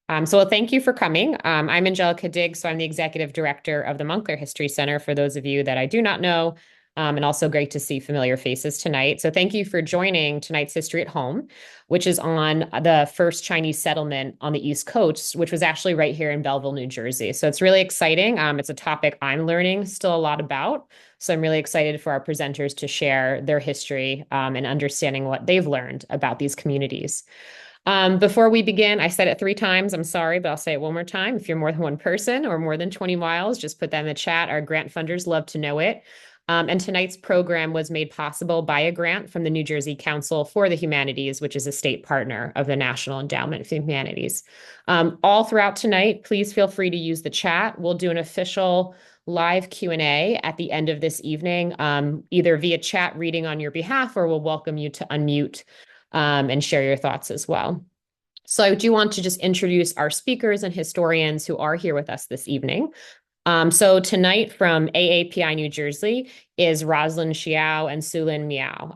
Thank you for coming. I'm Angelica Diggs, so I'm the executive director of the Montclair History Center, for those of you that I do not know, and also great to see familiar faces tonight. So thank you for joining tonight's History at Home, which is on the first Chinese settlement on the East Coast, which was actually right here in Belleville, New Jersey. So it's really exciting. It's a topic I'm learning still a lot about. So I'm really excited for our presenters to share their history and understanding what they've learned about these communities. Before we begin, I said it 3 times. I'm sorry, but I'll say it one more time. If you're more than one person or more than 20 miles, just put that in the chat. Our grant funders love to know it. And tonight's program was made possible by a grant from the New Jersey Council for the Humanities, which is a state partner of the National Endowment for Humanities. All throughout tonight, please feel free to use the chat. We'll do an official live Q&A at the end of this evening, either via chat reading on your behalf, or we'll welcome you to unmute and share your thoughts as well. So I do want to just introduce our speakers and historians who are here with us this evening. So tonight from AAPI New Jersey is Rosalind Xiao and Sulin Miao.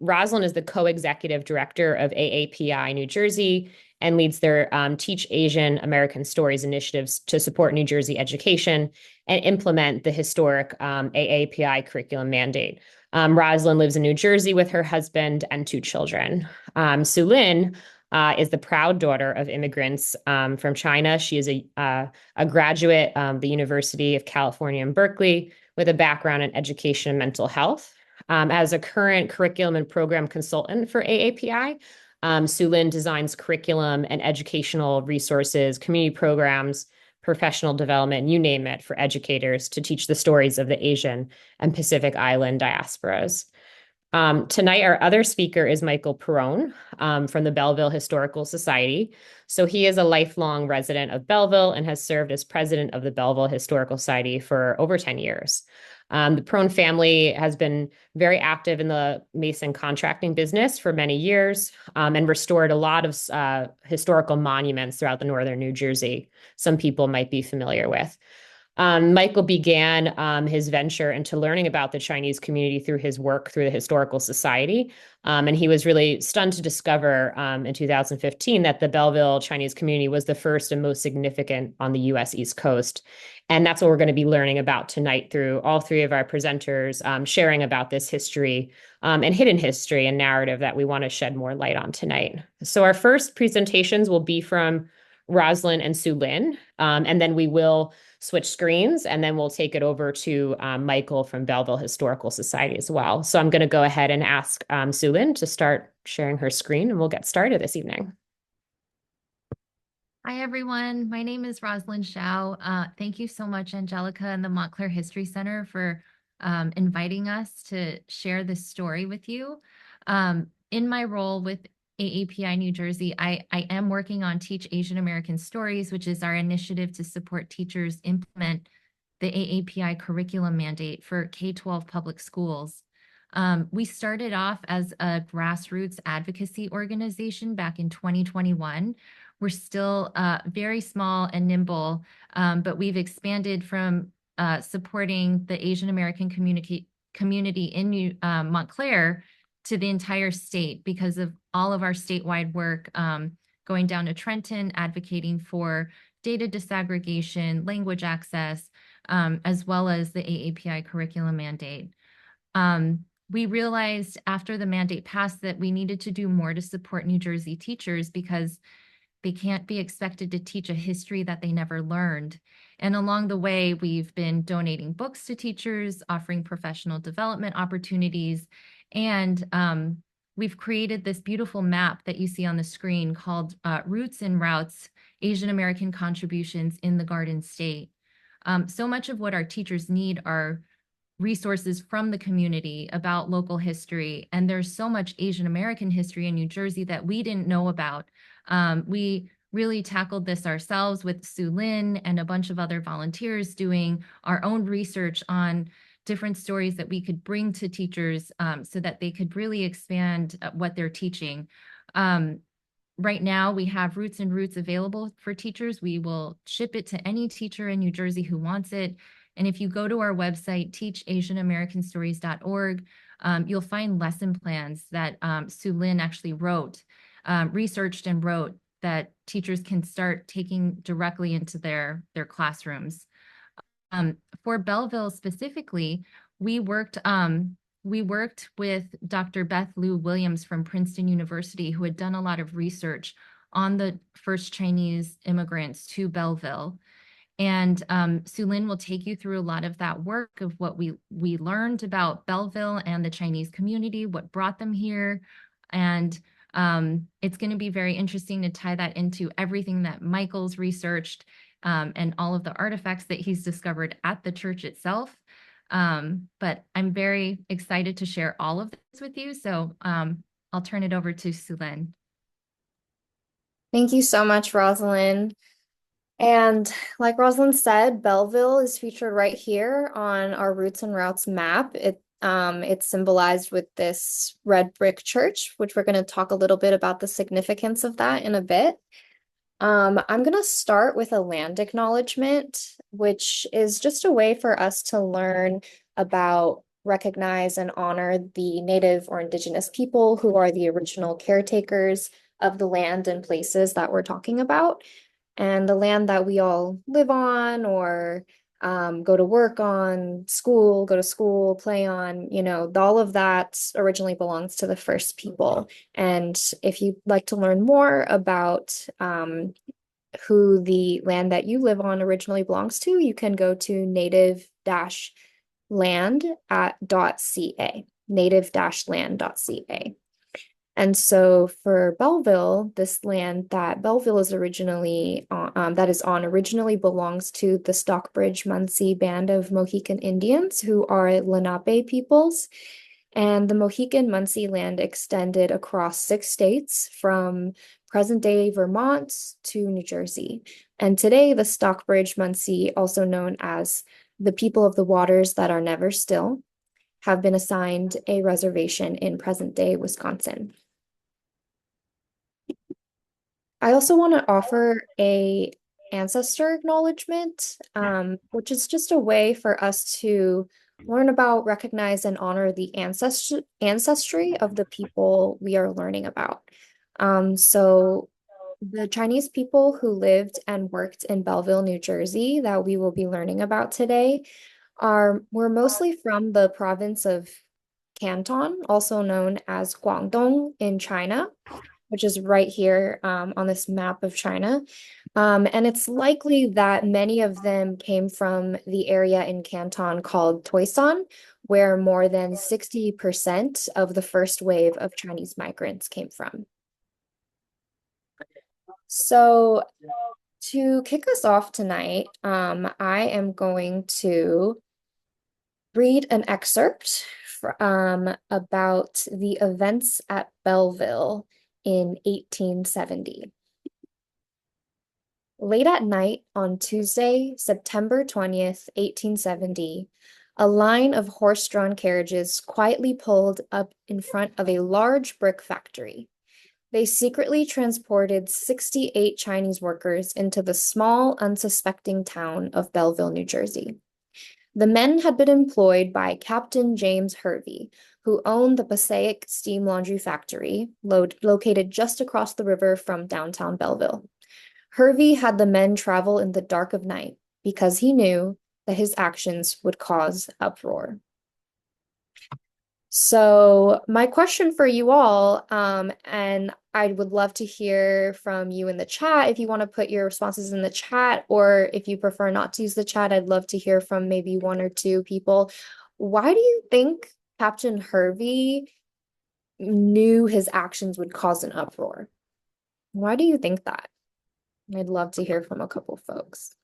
Rosalind is the co-executive director of AAPI New Jersey and leads their Teach Asian American Stories initiatives to support New Jersey education and implement the historic AAPI curriculum mandate. Rosalind lives in New Jersey with her husband and 2 children. Sulin is the proud daughter of immigrants from China. She is a graduate of the University of California in Berkeley with a background in education and mental health. As a current curriculum and program consultant for AAPI, Sulin designs curriculum and educational resources, community programs, professional development, you name it, for educators to teach the stories of the Asian and Pacific Island diasporas. Tonight, our other speaker is Michael Perrone from the Belleville Historical Society. So he is a lifelong resident of Belleville and has served as president of the Belleville Historical Society for over 10 years. The Perrone family has been very active in the Mason contracting business for many years and restored a lot of historical monuments throughout the northern New Jersey, some people might be familiar with. Michael began his venture into learning about the Chinese community through his work through the Historical Society. And he was really stunned to discover in 2015 that the Belleville Chinese community was the first and most significant on the US East Coast. And that's what we're going to be learning about tonight through all 3 of our presenters sharing about this history and hidden history and narrative that we want to shed more light on tonight. So our first presentations will be from Rosalind and Sulin, and then we will switch screens, and then we'll take it over to Michael from Belleville Historical Society as well. So I'm going to go ahead and ask Sulin to start sharing her screen, and we'll get started this evening. Hi, everyone. My name is Rosalind Xiao. Thank you so much, Angelica and the Montclair History Center, for inviting us to share this story with you. In my role with AAPI New Jersey, I am working on Teach Asian American Stories, which is our initiative to support teachers implement the AAPI curriculum mandate for K-12 public schools. We started off as a grassroots advocacy organization back in 2021. We're still very small and nimble, but we've expanded from supporting the Asian American community in Montclair to the entire state because of all of our statewide work, going down to Trenton, advocating for data disaggregation, language access, as well as the AAPI curriculum mandate. We realized after the mandate passed that we needed to do more to support New Jersey teachers because they can't be expected to teach a history that they never learned. And along the way, we've been donating books to teachers, offering professional development opportunities, and we've created this beautiful map that you see on the screen called Roots and Routes, Asian American Contributions in the Garden State. So much of what our teachers need are resources from the community about local history, and there's so much Asian American history in New Jersey that we didn't know about. We really tackled this ourselves with Sulin and a bunch of other volunteers doing our own research on different stories that we could bring to teachers so that they could really expand what they're teaching. Right now, we have Roots and Routes available for teachers. We will ship it to any teacher in New Jersey who wants it. And if you go to our website, teachasianamericanstories.org, you'll find lesson plans that Sulin actually wrote, researched and wrote that teachers can start taking directly into their classrooms. For Belleville specifically, we worked with Dr. Beth Lou Williams from Princeton University, who had done a lot of research on the first Chinese immigrants to Belleville. And Sulin will take you through a lot of that work of what we learned about Belleville and the Chinese community, what brought them here. And it's going to be very interesting to tie that into everything that Michael's researched and all of the artifacts that he's discovered at the church itself. But I'm very excited to share all of this with you. So I'll turn it over to Sulin. Thank you so much, Rosalind. And like Rosalind said, Belleville is featured right here on our Roots and Routes map. It's symbolized with this red brick church, which we're going to talk a little bit about the significance of that in a bit. I'm going to start with a land acknowledgement, which is just a way for us to learn about, recognize, and honor the Native or Indigenous people who are the original caretakers of the land and places that we're talking about. And the land that we all live on or go to work on, go to school, play on, all of that originally belongs to the first people. And if you'd like to learn more about who the land that you live on originally belongs to, you can go to native-land.ca, native-land.ca. And so for Belleville, this land that Belleville is originally originally belongs to the Stockbridge Munsee Band of Mohican Indians, who are Lenape peoples. And the Mohican Munsee land extended across 6 states from present-day Vermont to New Jersey. And today, the Stockbridge Munsee, also known as the people of the waters that are never still, have been assigned a reservation in present-day Wisconsin. I also want to offer a ancestor acknowledgement, which is just a way for us to learn about, recognize, and honor the ancestry of the people we are learning about. So the Chinese people who lived and worked in Belleville, New Jersey, that we will be learning about today, were mostly from the province of Canton, also known as Guangdong in China, which is right here on this map of China. And it's likely that many of them came from the area in Canton called Toisan, where more than 60% of the first wave of Chinese migrants came from. So to kick us off tonight, I am going to read an excerpt about the events at Belleville in 1870. Late at night on Tuesday, September 20th, 1870, a line of horse-drawn carriages quietly pulled up in front of a large brick factory. They secretly transported 68 Chinese workers into the small, unsuspecting town of Belleville, New Jersey. The men had been employed by Captain James Hervey, who owned the Passaic Steam Laundry Factory, located just across the river from downtown Belleville. Hervey had the men travel in the dark of night because he knew that his actions would cause uproar. So my question for you all, and I would love to hear from you in the chat if you want to put your responses in the chat, or if you prefer not to use the chat, I'd love to hear from maybe 1 or 2 people. Why do you think Captain Hervey knew his actions would cause an uproar? Why do you think that? I'd love to hear from a couple folks.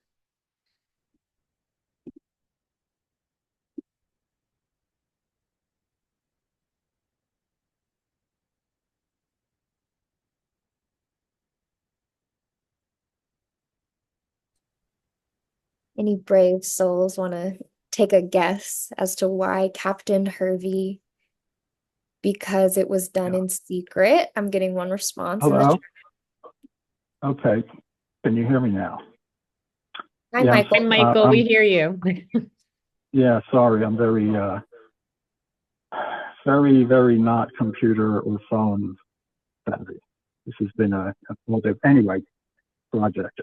Any brave souls want to take a guess as to why Captain Hervey? Because it was done in secret. I'm getting 1 response in the Hello? chat. Okay. Can you hear me now? Hi, Yeah, Michael. Hi, Michael, we hear you. Yeah, sorry. I'm very, very, very not computer or phone savvy. This has been a little bit, anyway, project.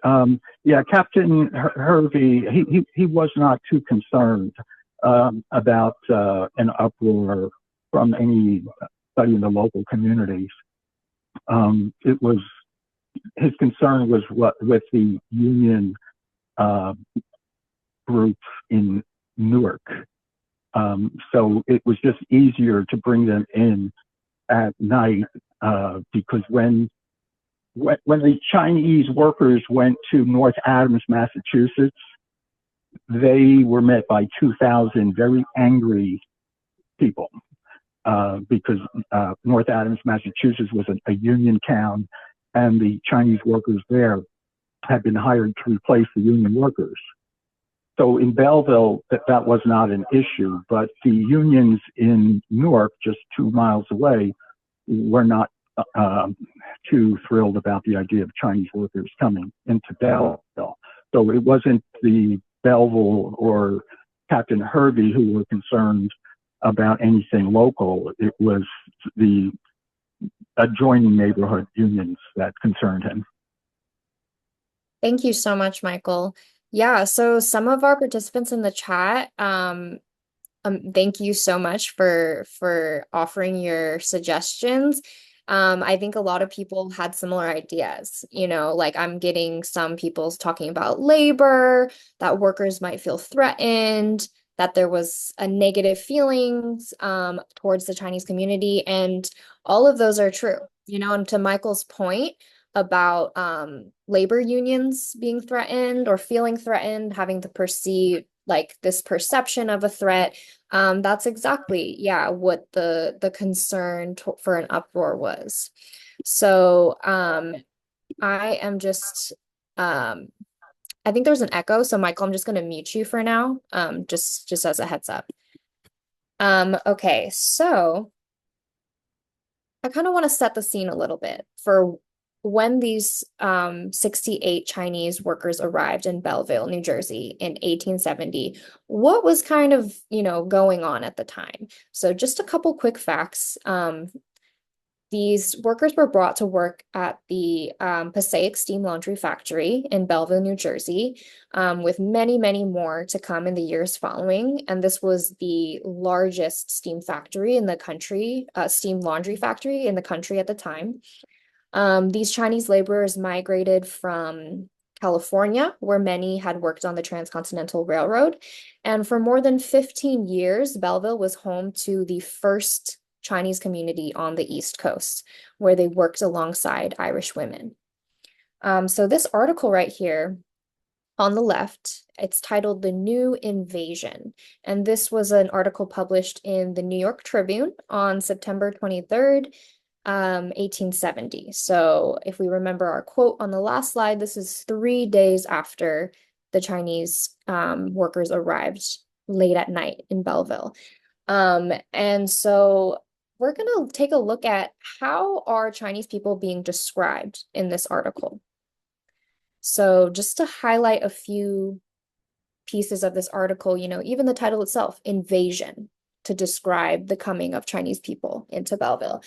Yeah, Captain Hervey, he was not too concerned about an uproar from anybody in the local communities. It was his concern was with the Union group in Newark. So it was just easier to bring them in at night because when the Chinese workers went to North Adams, Massachusetts, they were met by 2,000 very angry people because North Adams, Massachusetts was a union town, and the Chinese workers there had been hired to replace the union workers. So in Belleville, that was not an issue, but the unions in Newark, just 2 miles away, were not too thrilled about the idea of Chinese workers coming into Belleville. So it wasn't the Belleville or Captain Hervey who were concerned about anything local. It was the adjoining neighborhood unions that concerned him. Thank you so much, Michael. Yeah, so some of our participants in the chat, thank you so much for offering your suggestions. I think a lot of people had similar ideas, like I'm getting some people talking about labor, that workers might feel threatened, that there was a negative feelings towards the Chinese community, and all of those are true. And to Michael's point about labor unions being threatened or feeling threatened, having to perceive like this perception of a threat, that's exactly, yeah, what the concern for an uproar was. So I am just I think there's an echo, so Michael, I'm just going to mute you for now, just as a heads up. Okay, so I kind of want to set the scene a little bit for when these 68 Chinese workers arrived in Belleville, New Jersey in 1870. What was kind of, going on at the time? So just a couple quick facts. These workers were brought to work at the Passaic Steam Laundry Factory in Belleville, New Jersey, with many, many more to come in the years following. And this was the largest steam factory in the country, steam laundry factory in the country at the time. These Chinese laborers migrated from California, where many had worked on the Transcontinental Railroad. And for more than 15 years, Belleville was home to the first Chinese community on the East Coast, where they worked alongside Irish women. So this article right here on the left, it's titled The New Invasion. And this was an article published in the New York Tribune on September 23rd, 1870. So if we remember our quote on the last slide, this is 3 days after the Chinese workers arrived late at night in Belleville. And so we're going to take a look at how are Chinese people being described in this article. So just to highlight a few pieces of this article, even the title itself, Invasion, to describe the coming of Chinese people into Belleville.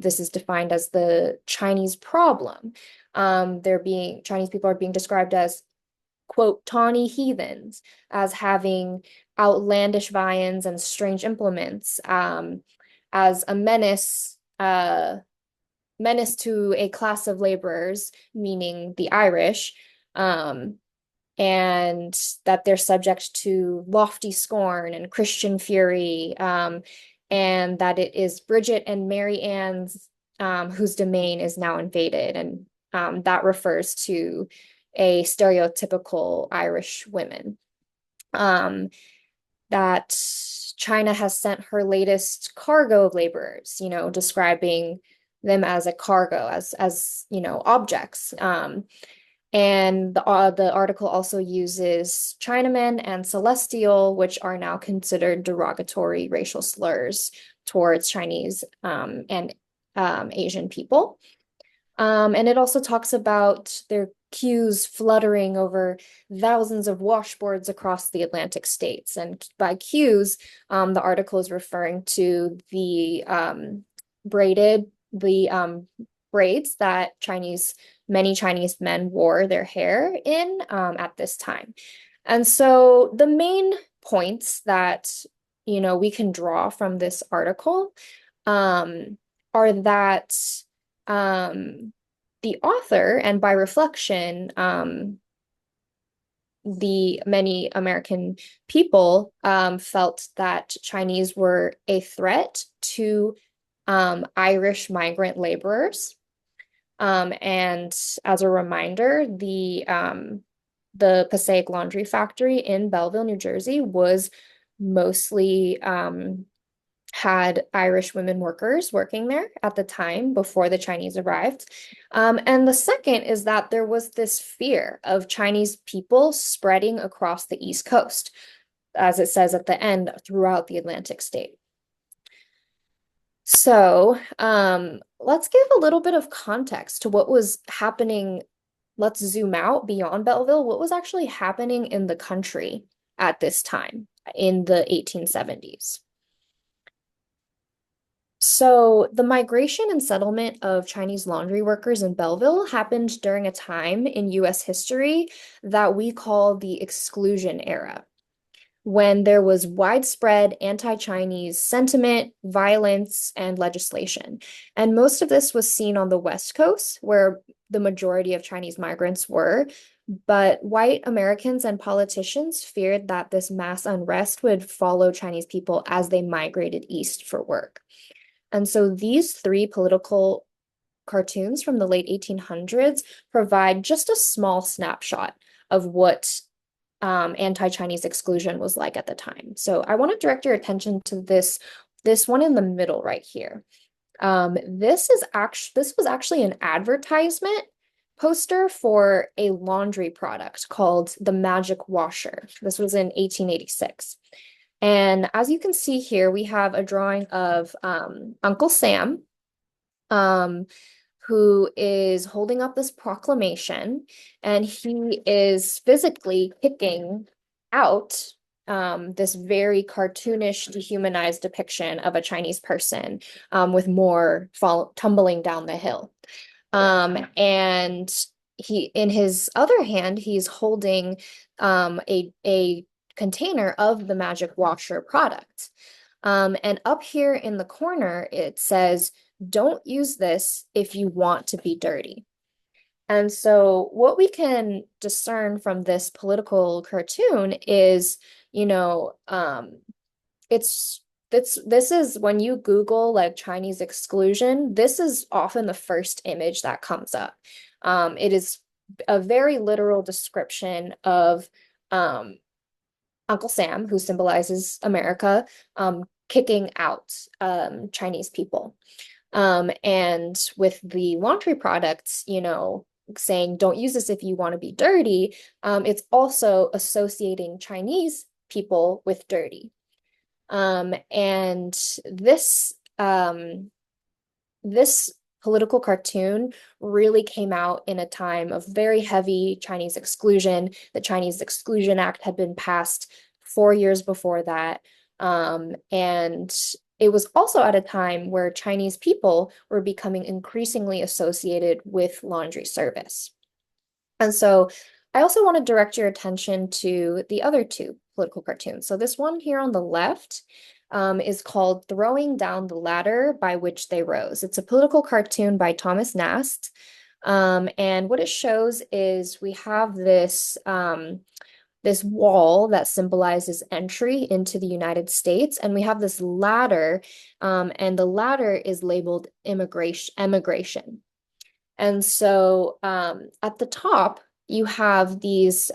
This is defined as the Chinese problem. Chinese people are being described as, quote, tawny heathens, as having outlandish viands and strange implements, as a menace to a class of laborers, meaning the Irish, and that they're subject to lofty scorn and Christian fury, and that it is Bridget and Mary Ann's whose domain is now invaded, and that refers to a stereotypical Irish women. That China has sent her latest cargo of laborers, describing them as a cargo, as objects. And the article also uses Chinaman and Celestial, which are now considered derogatory racial slurs towards Chinese and Asian people. And it also talks about their queues fluttering over thousands of washboards across the Atlantic states. And by queues, the article is referring to the braids that many Chinese men wore their hair in at this time. And so the main points that, we can draw from this article are that the author, and by reflection, the many American people felt that Chinese were a threat to Irish migrant laborers. And as a reminder, the Passaic Laundry Factory in Belleville, New Jersey, was mostly had Irish women workers working there at the time before the Chinese arrived. And the second is that there was this fear of Chinese people spreading across the East Coast, as it says at the end, throughout the Atlantic state. So let's give a little bit of context to what was happening. Let's zoom out beyond Belleville. What was actually happening in the country at this time in the 1870s? So the migration and settlement of Chinese laundry workers in Belleville happened during a time in US history that we call the Exclusion Era, when there was widespread anti-Chinese sentiment, violence, and legislation. And most of this was seen on the West Coast, where the majority of Chinese migrants were. But white Americans and politicians feared that this mass unrest would follow Chinese people as they migrated east for work. And so these three political cartoons from the late 1800s provide just a small snapshot of what anti-Chinese exclusion was like at the time. So I want to direct your attention to this one in the middle right here. This was actually an advertisement poster for a laundry product called the Magic Washer. This was in 1886. And as you can see here, we have a drawing of Uncle Sam, who is holding up this proclamation, and he is physically kicking out this very cartoonish, dehumanized depiction of a Chinese person with more tumbling down the hill. And in his other hand, he's holding a container of the Magic Washer product. And up here in the corner, it says, "Don't use this if you want to be dirty." And so what we can discern from this political cartoon is, this is when you Google like Chinese exclusion, this is often the first image that comes up. It is a very literal description of Uncle Sam, who symbolizes America, kicking out Chinese people. And with the laundry products, saying don't use this if you want to be dirty, it's also associating Chinese people with dirty. And this political cartoon really came out in a time of very heavy Chinese exclusion. The Chinese Exclusion Act had been passed 4 years before that. And it was also at a time where Chinese people were becoming increasingly associated with laundry service. And so I also want to direct your attention to the other two political cartoons. So this one here on the left is called Throwing Down the Ladder by Which They Rose. It's a political cartoon by Thomas Nast. And what it shows is we have this wall that symbolizes entry into the United States, and we have this ladder, and the ladder is labeled emigration. And so at the top, you have these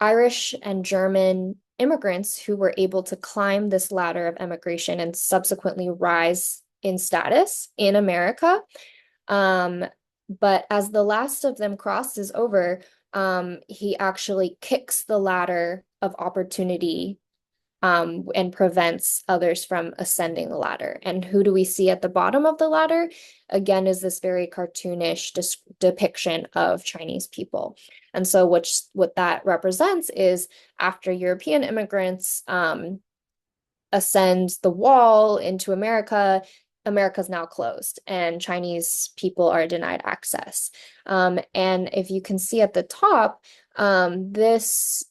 Irish and German immigrants who were able to climb this ladder of emigration and subsequently rise in status in America. But as the last of them crosses over, he actually kicks the ladder of opportunity and prevents others from ascending the ladder. And who do we see at the bottom of the ladder? Again, is this very cartoonish depiction of Chinese people. And so what that represents is after European immigrants ascend the wall into America, America's now closed and Chinese people are denied access. And if you can see at the top, this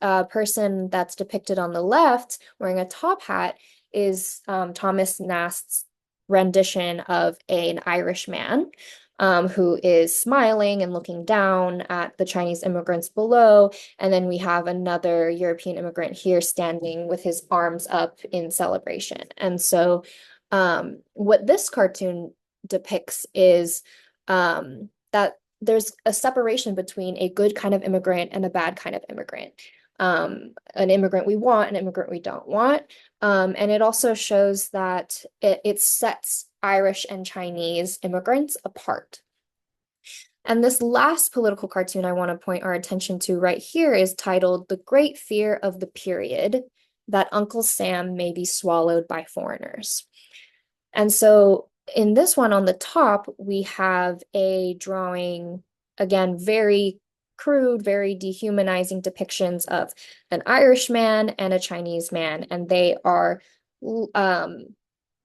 person that's depicted on the left wearing a top hat is Thomas Nast's rendition of an Irish man who is smiling and looking down at the Chinese immigrants below. And then we have another European immigrant here standing with his arms up in celebration. And so what this cartoon depicts is that there's a separation between a good kind of immigrant and a bad kind of immigrant. An immigrant we want, an immigrant we don't want. And it also shows that it sets Irish and Chinese immigrants apart. And this last political cartoon I want to point our attention to right here is titled The Great Fear of the Period, that Uncle Sam may be swallowed by foreigners. And so in this one on the top, we have a drawing, again, very crude, very dehumanizing depictions of an Irish man and a Chinese man, and they are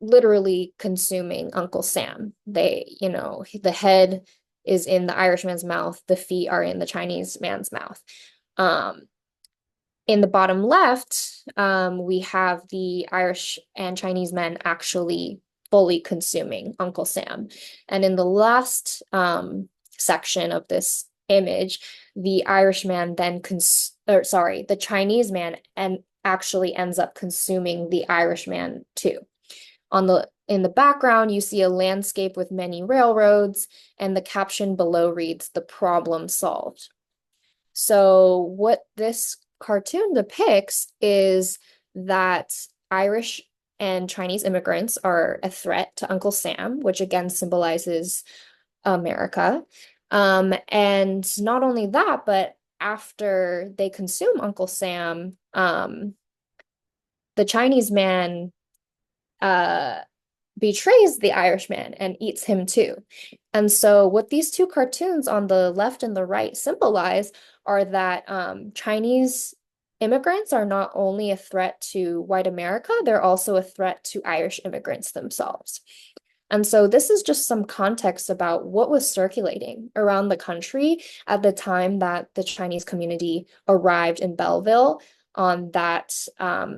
literally consuming Uncle Sam. They, the head is in the Irishman's mouth, the feet are in the Chinese man's mouth. In the bottom left, we have the Irish and Chinese men actually fully consuming Uncle Sam. And in the last section of this image, the Irishman then the Chinese man and actually ends up consuming the Irishman too. In the background, you see a landscape with many railroads, and the caption below reads, "The problem solved." So what this cartoon depicts is that Irish and Chinese immigrants are a threat to Uncle Sam, which again symbolizes America. And not only that, but after they consume Uncle Sam, the Chinese man betrays the Irishman and eats him too. And so what these two cartoons on the left and the right symbolize are that Chinese immigrants are not only a threat to white America, they're also a threat to Irish immigrants themselves. And so this is just some context about what was circulating around the country at the time that the Chinese community arrived in Belleville on that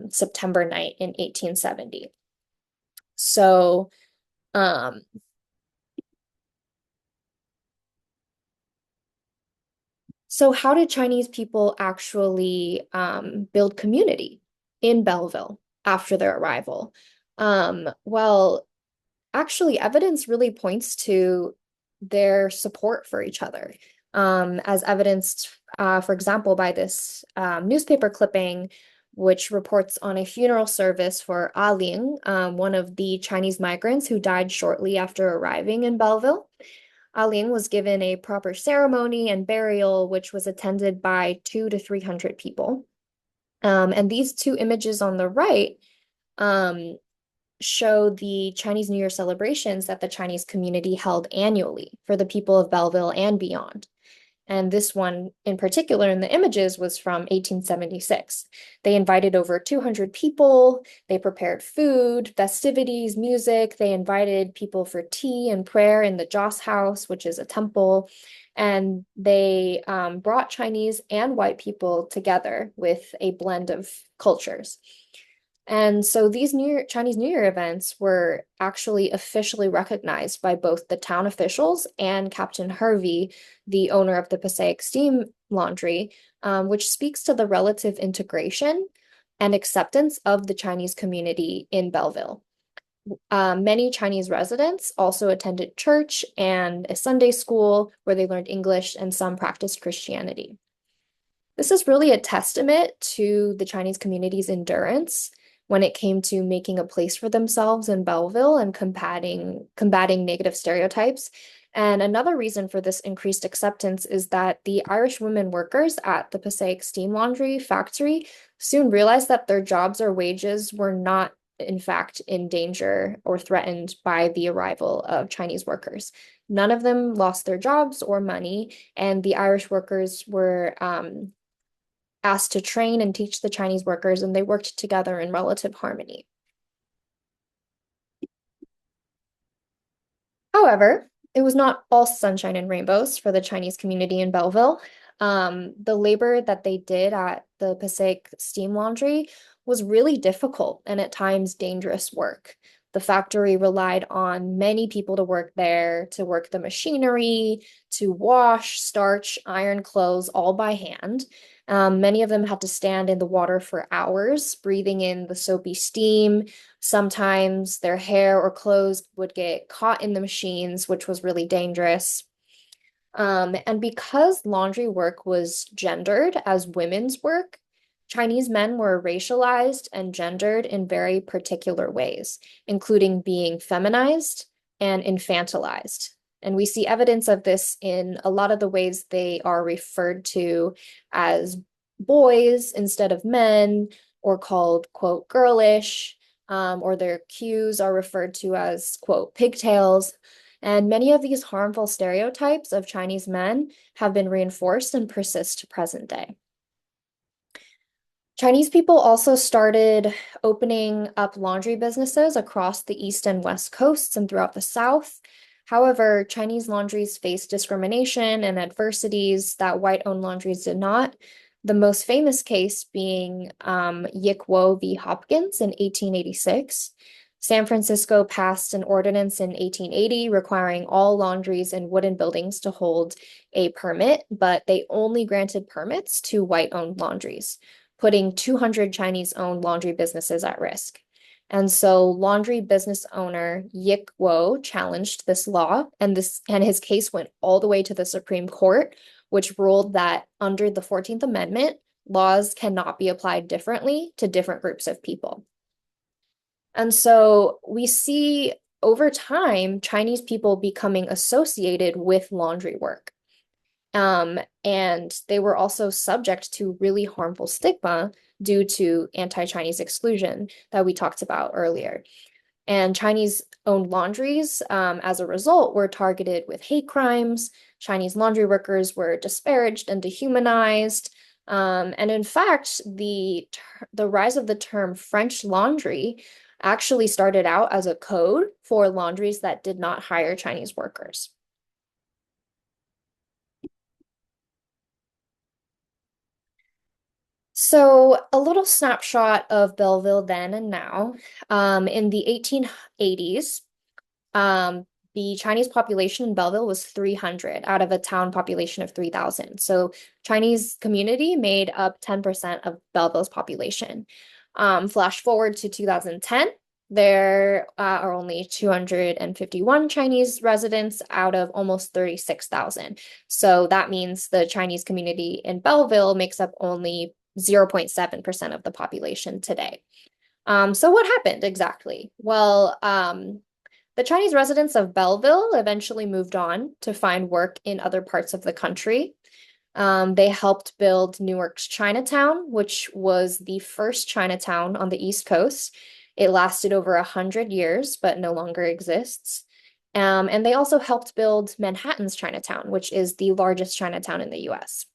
September night in 1870. So, how did Chinese people actually build community in Belleville after their arrival? Well, actually, evidence really points to their support for each other, as evidenced, for example, by this newspaper clipping, which reports on a funeral service for Ah Ling, one of the Chinese migrants who died shortly after arriving in Belleville. Ah Ling was given a proper ceremony and burial, which was attended by 200 to 300 people. And these two images on the right show the Chinese New Year celebrations that the Chinese community held annually for the people of Belleville and beyond. And this one in particular in the images was from 1876. They invited over 200 people. They prepared food, festivities, music. They invited people for tea and prayer in the Joss House, which is a temple. And they brought Chinese and white people together with a blend of cultures. And so these Chinese New Year events were actually officially recognized by both the town officials and Captain Harvey, the owner of the Passaic Steam Laundry, which speaks to the relative integration and acceptance of the Chinese community in Belleville. Many Chinese residents also attended church and a Sunday school where they learned English, and some practiced Christianity. This is really a testament to the Chinese community's endurance when it came to making a place for themselves in Belleville and combating negative stereotypes. And another reason for this increased acceptance is that the Irish women workers at the Passaic Steam Laundry factory soon realized that their jobs or wages were not, in fact, in danger or threatened by the arrival of Chinese workers. None of them lost their jobs or money, and the Irish workers were asked to train and teach the Chinese workers, and they worked together in relative harmony. However, it was not all sunshine and rainbows for the Chinese community in Belleville. The labor that they did at the Passaic Steam Laundry was really difficult and at times dangerous work. The factory relied on many people to work there, to work the machinery, to wash, starch, iron clothes, all by hand. Many of them had to stand in the water for hours, breathing in the soapy steam. Sometimes their hair or clothes would get caught in the machines, which was really dangerous. And because laundry work was gendered as women's work, Chinese men were racialized and gendered in very particular ways, including being feminized and infantilized. And we see evidence of this in a lot of the ways they are referred to as boys instead of men, or called, quote, girlish, or their cues are referred to as, quote, pigtails. And many of these harmful stereotypes of Chinese men have been reinforced and persist to present day. Chinese people also started opening up laundry businesses across the East and West coasts and throughout the South. However, Chinese laundries faced discrimination and adversities that white-owned laundries did not. The most famous case being Yick Wo v. Hopkins in 1886. San Francisco passed an ordinance in 1880 requiring all laundries and wooden buildings to hold a permit, but they only granted permits to white-owned laundries, putting 200 Chinese-owned laundry businesses at risk. And so laundry business owner Yick Wo challenged this law, and his case went all the way to the Supreme Court, which ruled that under the 14th Amendment, laws cannot be applied differently to different groups of people. And so we see over time Chinese people becoming associated with laundry work. And they were also subject to really harmful stigma due to anti-Chinese exclusion that we talked about earlier. And Chinese-owned laundries, as a result, were targeted with hate crimes. Chinese laundry workers were disparaged and dehumanized. And in fact, the rise of the term French laundry actually started out as a code for laundries that did not hire Chinese workers. So a little snapshot of Belleville then and now. In the 1880s, the Chinese population in Belleville was 300 out of a town population of 3,000. So Chinese community made up 10% of Belleville's population. Flash forward to 2010, there are only 251 Chinese residents out of almost 36,000. So that means the Chinese community in Belleville makes up only 0.7% of the population today. So what happened exactly? Well, the Chinese residents of Belleville eventually moved on to find work in other parts of the country. They helped build Newark's Chinatown, which was the first Chinatown on the East Coast. It lasted over 100 years, but no longer exists. And they also helped build Manhattan's Chinatown, which is the largest Chinatown in the US.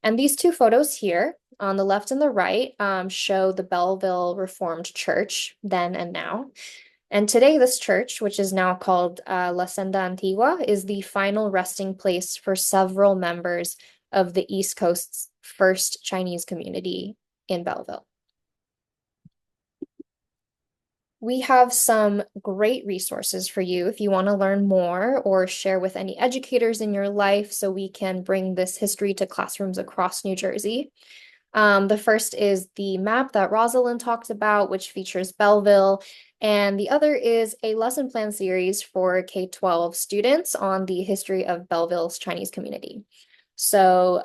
And these two photos here, on the left and the right, show the Belleville Reformed Church then and now. And today, this church, which is now called La Senda Antigua, is the final resting place for several members of the East Coast's first Chinese community in Belleville. We have some great resources for you if you want to learn more or share with any educators in your life so we can bring this history to classrooms across New Jersey. The first is the map that Rosalind talked about, which features Belleville, and the other is a lesson plan series for K-12 students on the history of Belleville's Chinese community. So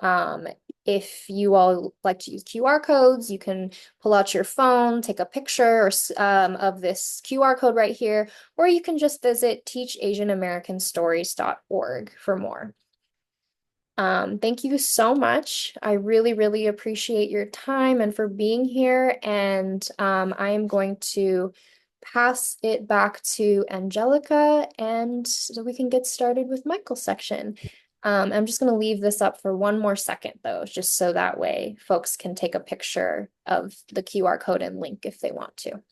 if you all like to use QR codes, you can pull out your phone, take a picture of this QR code right here, or you can just visit teachasianamericanstories.org for more. Thank you so much. I really, really appreciate your time and for being here. And I am going to pass it back to Angelica and so we can get started with Michael's section. I'm just going to leave this up for one more second though, just so that way folks can take a picture of the QR code and link if they want to.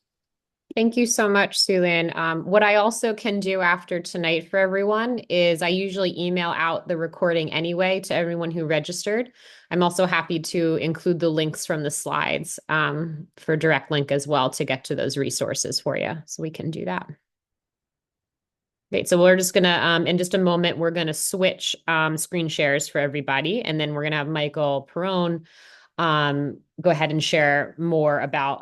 Thank you so much, Sulin. What I also can do after tonight for everyone is I usually email out the recording anyway to everyone who registered. I'm also happy to include the links from the slides for direct link as well to get to those resources for you. So we can do that. Great. So we're just gonna, in just a moment, we're gonna switch screen shares for everybody, and then we're gonna have Michael Perrone go ahead and share more about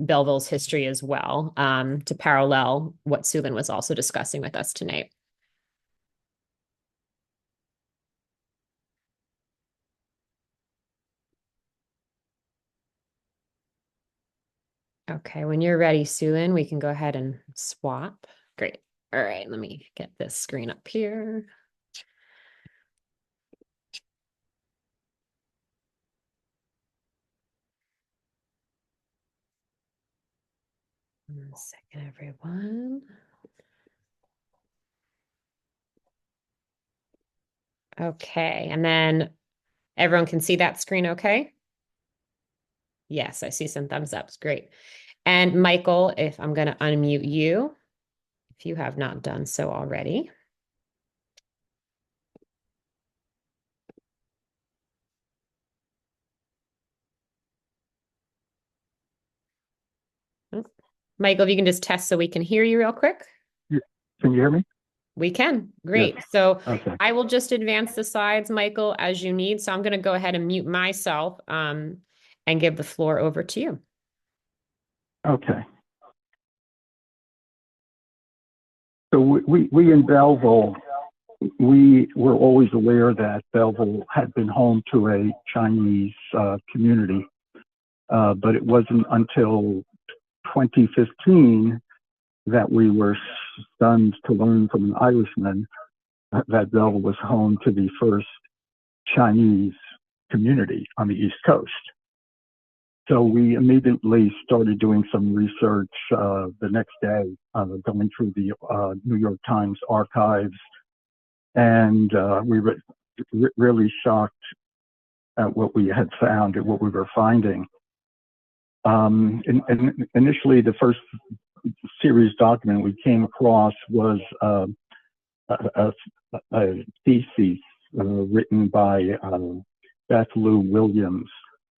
Belleville's history as well, to parallel what Sulin was also discussing with us tonight. Okay, when you're ready, Sulin, we can go ahead and swap. Great. All right, let me get this screen up here. One second, everyone. Okay, and then everyone can see that screen okay? Yes, I see some thumbs ups. Great. And Michael, if I'm going to unmute you, if you have not done so already. Oh, Michael, if you can just test so we can hear you real quick. Yeah. Can you hear me? We can. Great. So Okay. I will just advance the slides, Michael, as you need. So I'm going to go ahead and mute myself and give the floor over to you. Okay. So we in Belleville, we were always aware that Belleville had been home to a Chinese community, but it wasn't until 2015 that we were stunned to learn from an Irishman that Belleville was home to the first Chinese community on the East Coast. So we immediately started doing some research the next day, going through the New York Times archives, and we were really shocked at what we had found and what we were finding. And initially, the first series document we came across was a thesis written by Beth Lou Williams,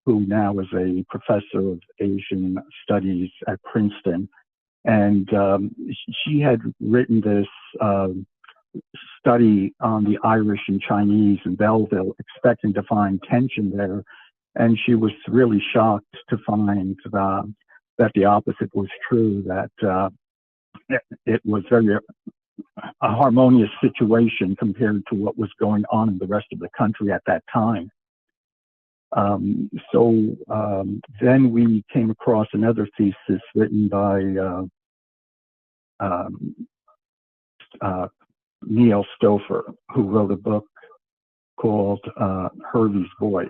who now is a professor of Asian studies at Princeton. And she had written this study on the Irish and Chinese in Belleville, expecting to find tension there. And she was really shocked to find that the opposite was true, that it was a harmonious situation compared to what was going on in the rest of the country at that time. So then we came across another thesis written by Neil Stouffer, who wrote a book called Hervey's Voice.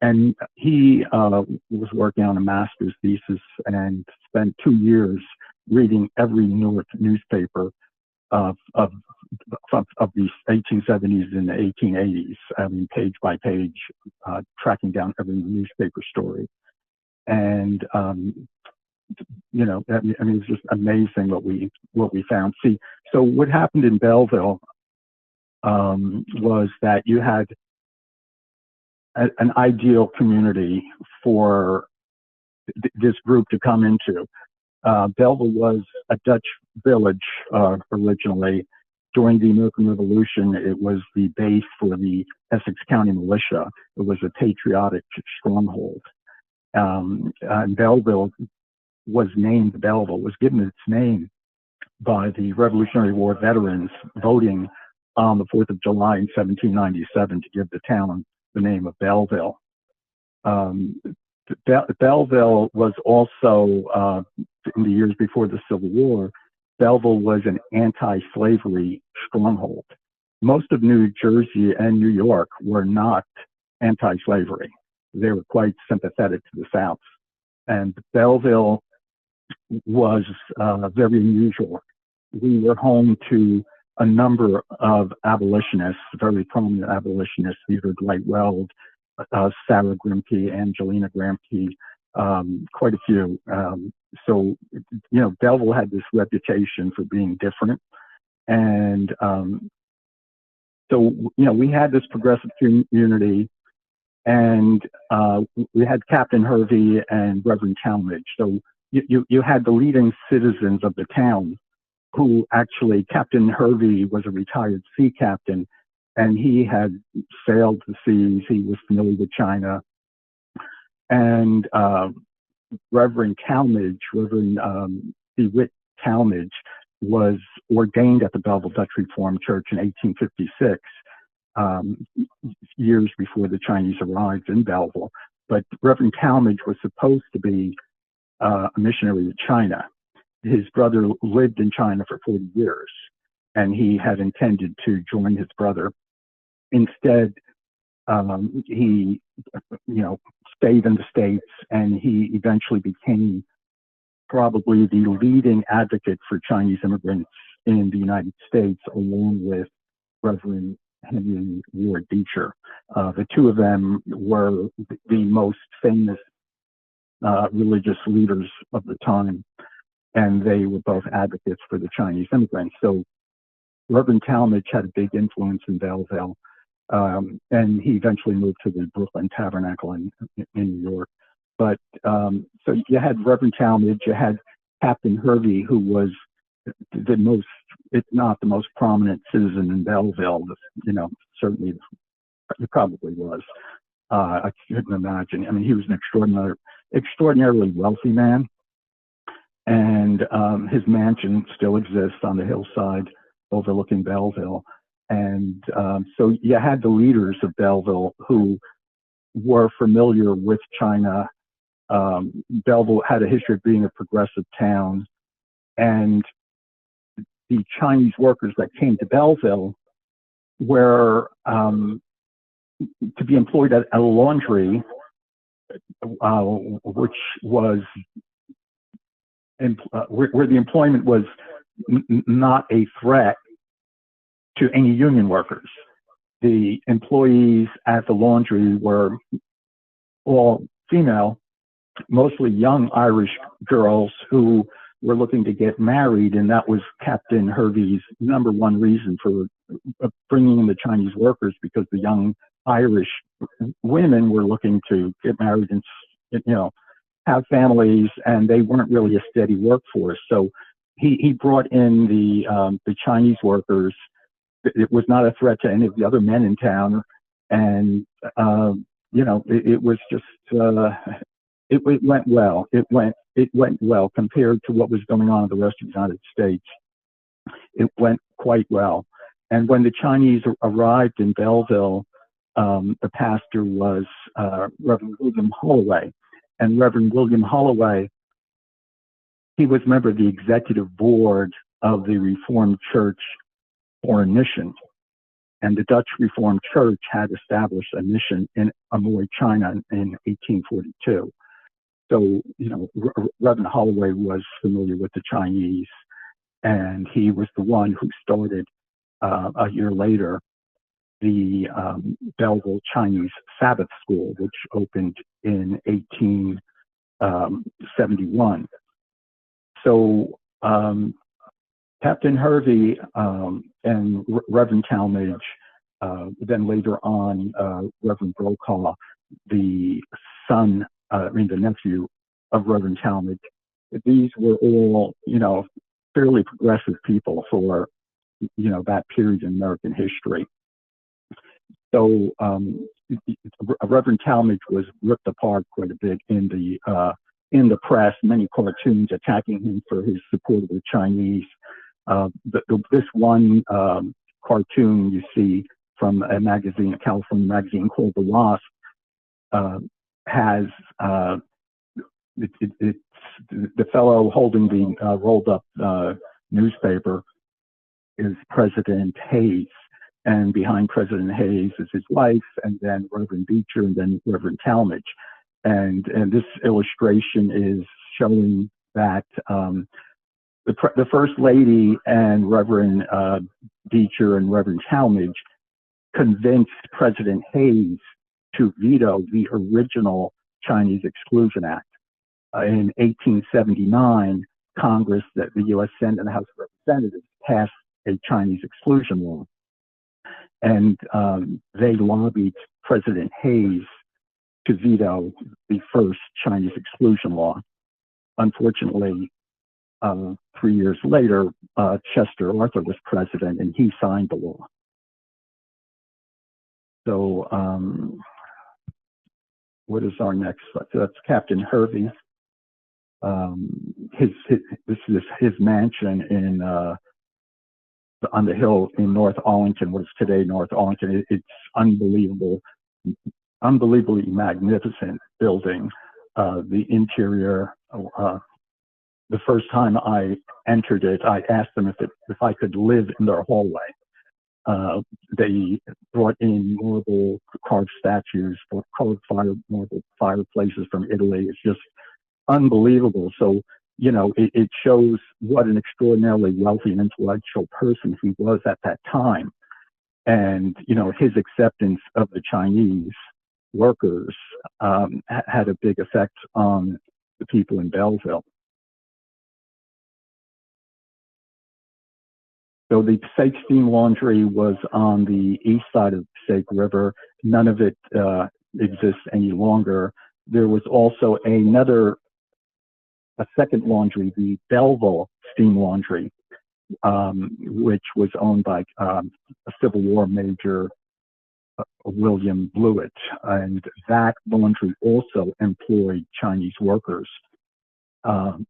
And he was working on a master's thesis and spent 2 years reading every Newark newspaper of the 1870s and the 1880s, I mean, page by page, tracking down every newspaper story. And, you know, I mean, it's just amazing what we found. See, so what happened in Belleville was that you had an ideal community for this group to come into. Belleville was a Dutch village originally. During the American Revolution, it was the base for the Essex County Militia. It was a patriotic stronghold. And Belleville was named Belleville, was given its name by the Revolutionary War veterans voting on the 4th of July in 1797 to give the town the name of Belleville. Belleville was also, in the years before the Civil War, Belleville was an anti-slavery stronghold. Most of New Jersey and New York were not anti-slavery. They were quite sympathetic to the South. And Belleville was very unusual. We were home to a number of abolitionists, very prominent abolitionists, Theodore Dwight Weld, Sarah Grimke, Angelina Grimke, quite a few. So, you know, Belleville had this reputation for being different. And so, you know, we had this progressive community, and we had Captain Hervey and Reverend Talmadge. So you had the leading citizens of the town who actually, Captain Hervey was a retired sea captain, and he had sailed the seas. He was familiar with China. And Reverend Talmadge, Reverend DeWitt Talmadge, was ordained at the Belleville Dutch Reformed Church in 1856, years before the Chinese arrived in Belleville. But Reverend Talmadge was supposed to be a missionary to China. His brother lived in China for 40 years, and he had intended to join his brother. Instead, he, you know, stayed in the States, and he eventually became probably the leading advocate for Chinese immigrants in the United States, along with Reverend Henry Ward Beecher. The two of them were the most famous religious leaders of the time, and they were both advocates for the Chinese immigrants. So Reverend Talmadge had a big influence in Belleville, and he eventually moved to the Brooklyn Tabernacle in New York. But so you had Reverend Talmadge, you had Captain Hervey, who was the most, if not the most prominent citizen in Belleville. You know, certainly he probably was. I couldn't imagine. I mean, he was an extraordinarily wealthy man, and his mansion still exists on the hillside overlooking Belleville. And so you had the leaders of Belleville who were familiar with China. Belleville had a history of being a progressive town, and the Chinese workers that came to Belleville were to be employed at a laundry, which was where the employment was not a threat to any union workers. The employees at the laundry were all female, mostly young Irish girls who were looking to get married, and that was Captain Hervey's number one reason for bringing in the Chinese workers, because the young Irish women were looking to get married and, you know, have families, and they weren't really a steady workforce. So he brought in the Chinese workers. It was not a threat to any of the other men in town, and you know, it was just it went well. It went well compared to what was going on in the rest of the United States. It went quite well. And when the Chinese arrived in Belleville, the pastor was Reverend William Holloway. And Reverend William Holloway, he was a member of the executive board of the Reformed Church Foreign Mission. And the Dutch Reformed Church had established a mission in Amoy, China in 1842. So, you know, Reverend Holloway was familiar with the Chinese, and he was the one who started a year later the Belleville Chinese Sabbath School, which opened in 1871. So Captain Hervey and Reverend Talmadge, then later on Reverend Brokaw, the son, the nephew of Reverend Talmadge, these were all, you know, fairly progressive people for, you know, that period in American history. So Reverend Talmadge was ripped apart quite a bit in the press, many cartoons attacking him for his support of the Chinese. This one cartoon you see from a magazine, a California magazine called The Wasp, has it's the fellow holding the rolled up newspaper is President Hayes, and behind President Hayes is his wife, and then Reverend Beecher, and then Reverend Talmadge. And this illustration is showing that the First Lady and Reverend Beecher and Reverend Talmadge convinced President Hayes to veto the original Chinese Exclusion Act. in 1879, Congress, the U.S. Senate and the House of Representatives, passed a Chinese exclusion law. And they lobbied President Hayes to veto the first Chinese exclusion law. Unfortunately, 3 years later, Chester Arthur was president and he signed the law. So what is our next? So that's Captain Hervey. This is his mansion in on the hill in North Arlington, what is today North Arlington. It's unbelievable, unbelievably magnificent building. The interior. The first time I entered it, I asked them if I could live in their hallway. They brought in marble carved statues, carved marble fireplaces from Italy. It's just unbelievable. So, you know, it shows what an extraordinarily wealthy and intellectual person he was at that time. And, you know, his acceptance of the Chinese workers had a big effect on the people in Belleville. So the Passaic Steam Laundry was on the east side of the Passaic River. None of it exists any longer. There was also a second laundry, the Belleville Steam Laundry, which was owned by a Civil War Major, William Blewett. And that laundry also employed Chinese workers.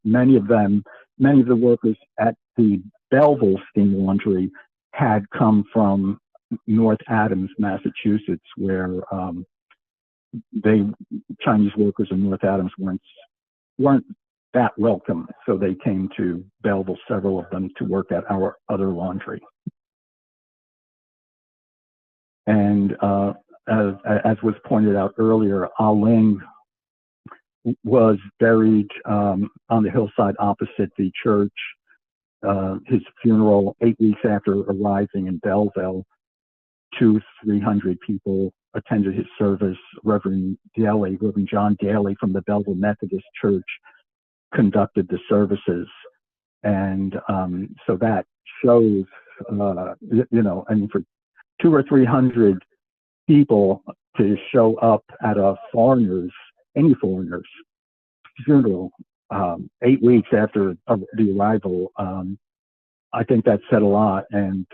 Many of the workers at the Belleville Steam Laundry had come from North Adams, Massachusetts, where Chinese workers in North Adams weren't that welcome, so they came to Belleville, several of them, to work at our other laundry. And as was pointed out earlier, Ah Ling was buried on the hillside opposite the church. His funeral, 8 weeks after arriving in Belleville, 200-300 people attended his service. Reverend John Daly from the Belleville Methodist Church conducted the services. And so that shows, you know, I mean, for 200 or 300 people to show up at any foreigner's funeral 8 weeks after the arrival, I think that said a lot. And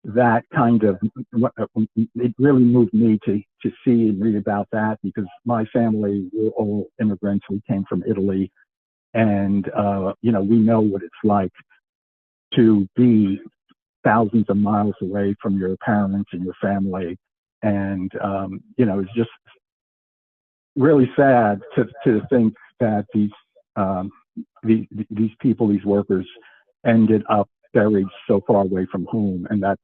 that kind of, it really moved me to see and read about that, because my family were all immigrants. We came from Italy. And, you know, we know what it's like to be thousands of miles away from your parents and your family. And, you know, it's just really sad to think that these people, these workers, ended up buried so far away from home. And that's,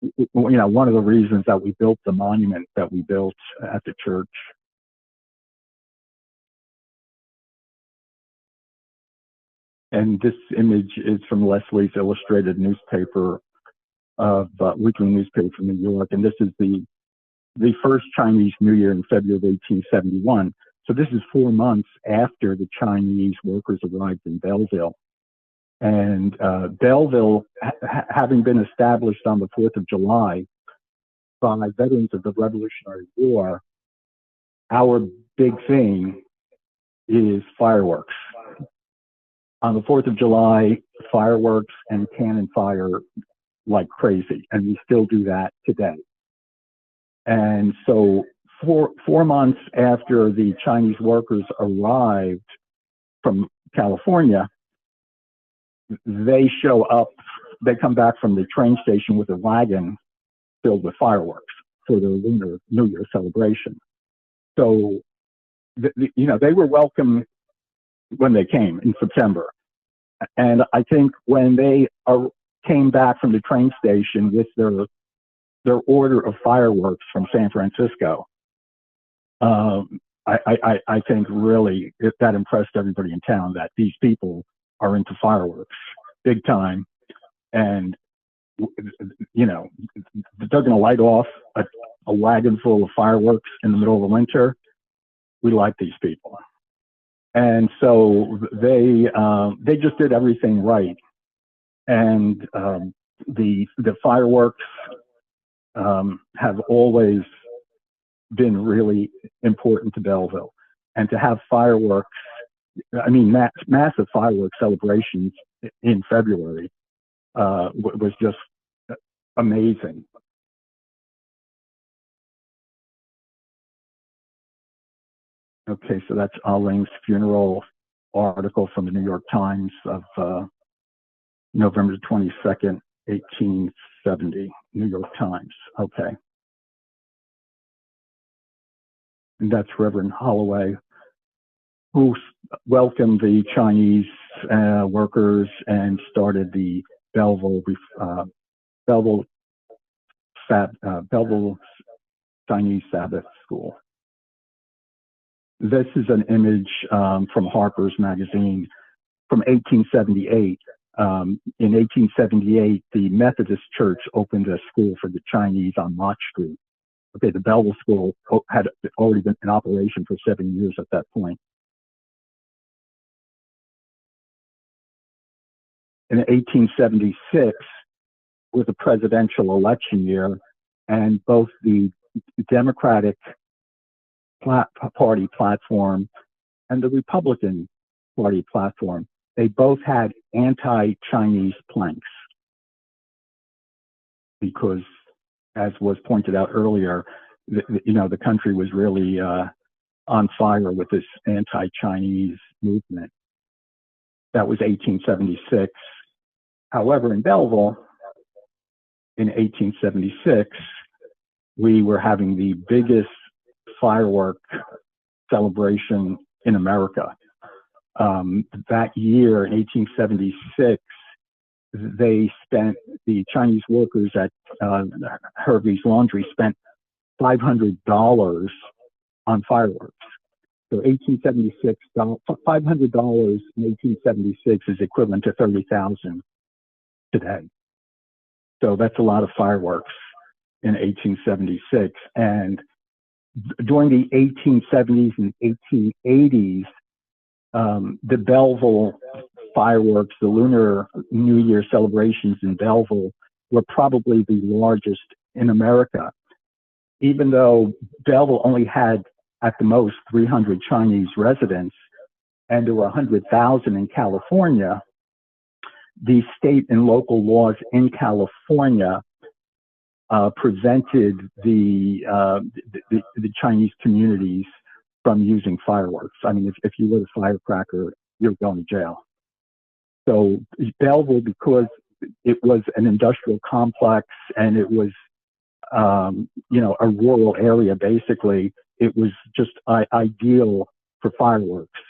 you know, one of the reasons that we built the monument that we built at the church. And this image is from Leslie's Illustrated newspaper, weekly newspaper from New York. And this is the first Chinese New Year in February of 1871. So this is 4 months after the Chinese workers arrived in Belleville. And Belleville, having been established on the 4th of July by veterans of the Revolutionary War, our big thing is fireworks. On the 4th of July, fireworks and cannon fire like crazy, and we still do that today. And so 4 months after the Chinese workers arrived from California, they show up, they come back from the train station with a wagon filled with fireworks for their Lunar New Year celebration. So, you know, they were welcome when they came in September. And I think when they came back from the train station with their order of fireworks from San Francisco, I think really that impressed everybody in town, that these people are into fireworks big time. And, you know, they're going to light off a wagon full of fireworks in the middle of the winter. We like these people. And so they just did everything right. And the fireworks have always been really important to Belleville. And to have fireworks, I mean, massive fireworks celebrations in February was just amazing. Okay, so that's Ah Ling's funeral article from the New York Times of November 22nd, 1870, New York Times. Okay. And that's Reverend Holloway, who welcomed the Chinese workers and started the Belleville Belleville Chinese Sabbath School. This is an image from Harper's Magazine from 1878. In 1878, the Methodist Church opened a school for the Chinese on Mott Street. Okay, the Belleville School had already been in operation for 7 years at that point. In 1876 was a presidential election year, and both the Democratic Party platform and the Republican Party platform, they both had anti-Chinese planks because, as was pointed out earlier, the country was really on fire with this anti-Chinese movement. That was 1876. However, in Belleville, in 1876, we were having the biggest firework celebration in America. That year, in 1876, the Chinese workers at Hervey's Laundry spent $500 on fireworks. So $500 in 1876 is equivalent to $30,000 today. So that's a lot of fireworks in 1876. And during the 1870s and 1880s, the Belleville fireworks, the Lunar New Year celebrations in Belleville were probably the largest in America. Even though Belleville only had at the most 300 Chinese residents and there were 100,000 in California, the state and local laws in California prevented the Chinese communities from using fireworks. I mean, if you lit a firecracker, you're going to jail. So Belleville, because it was an industrial complex and it was, a rural area, basically, it was just ideal for fireworks.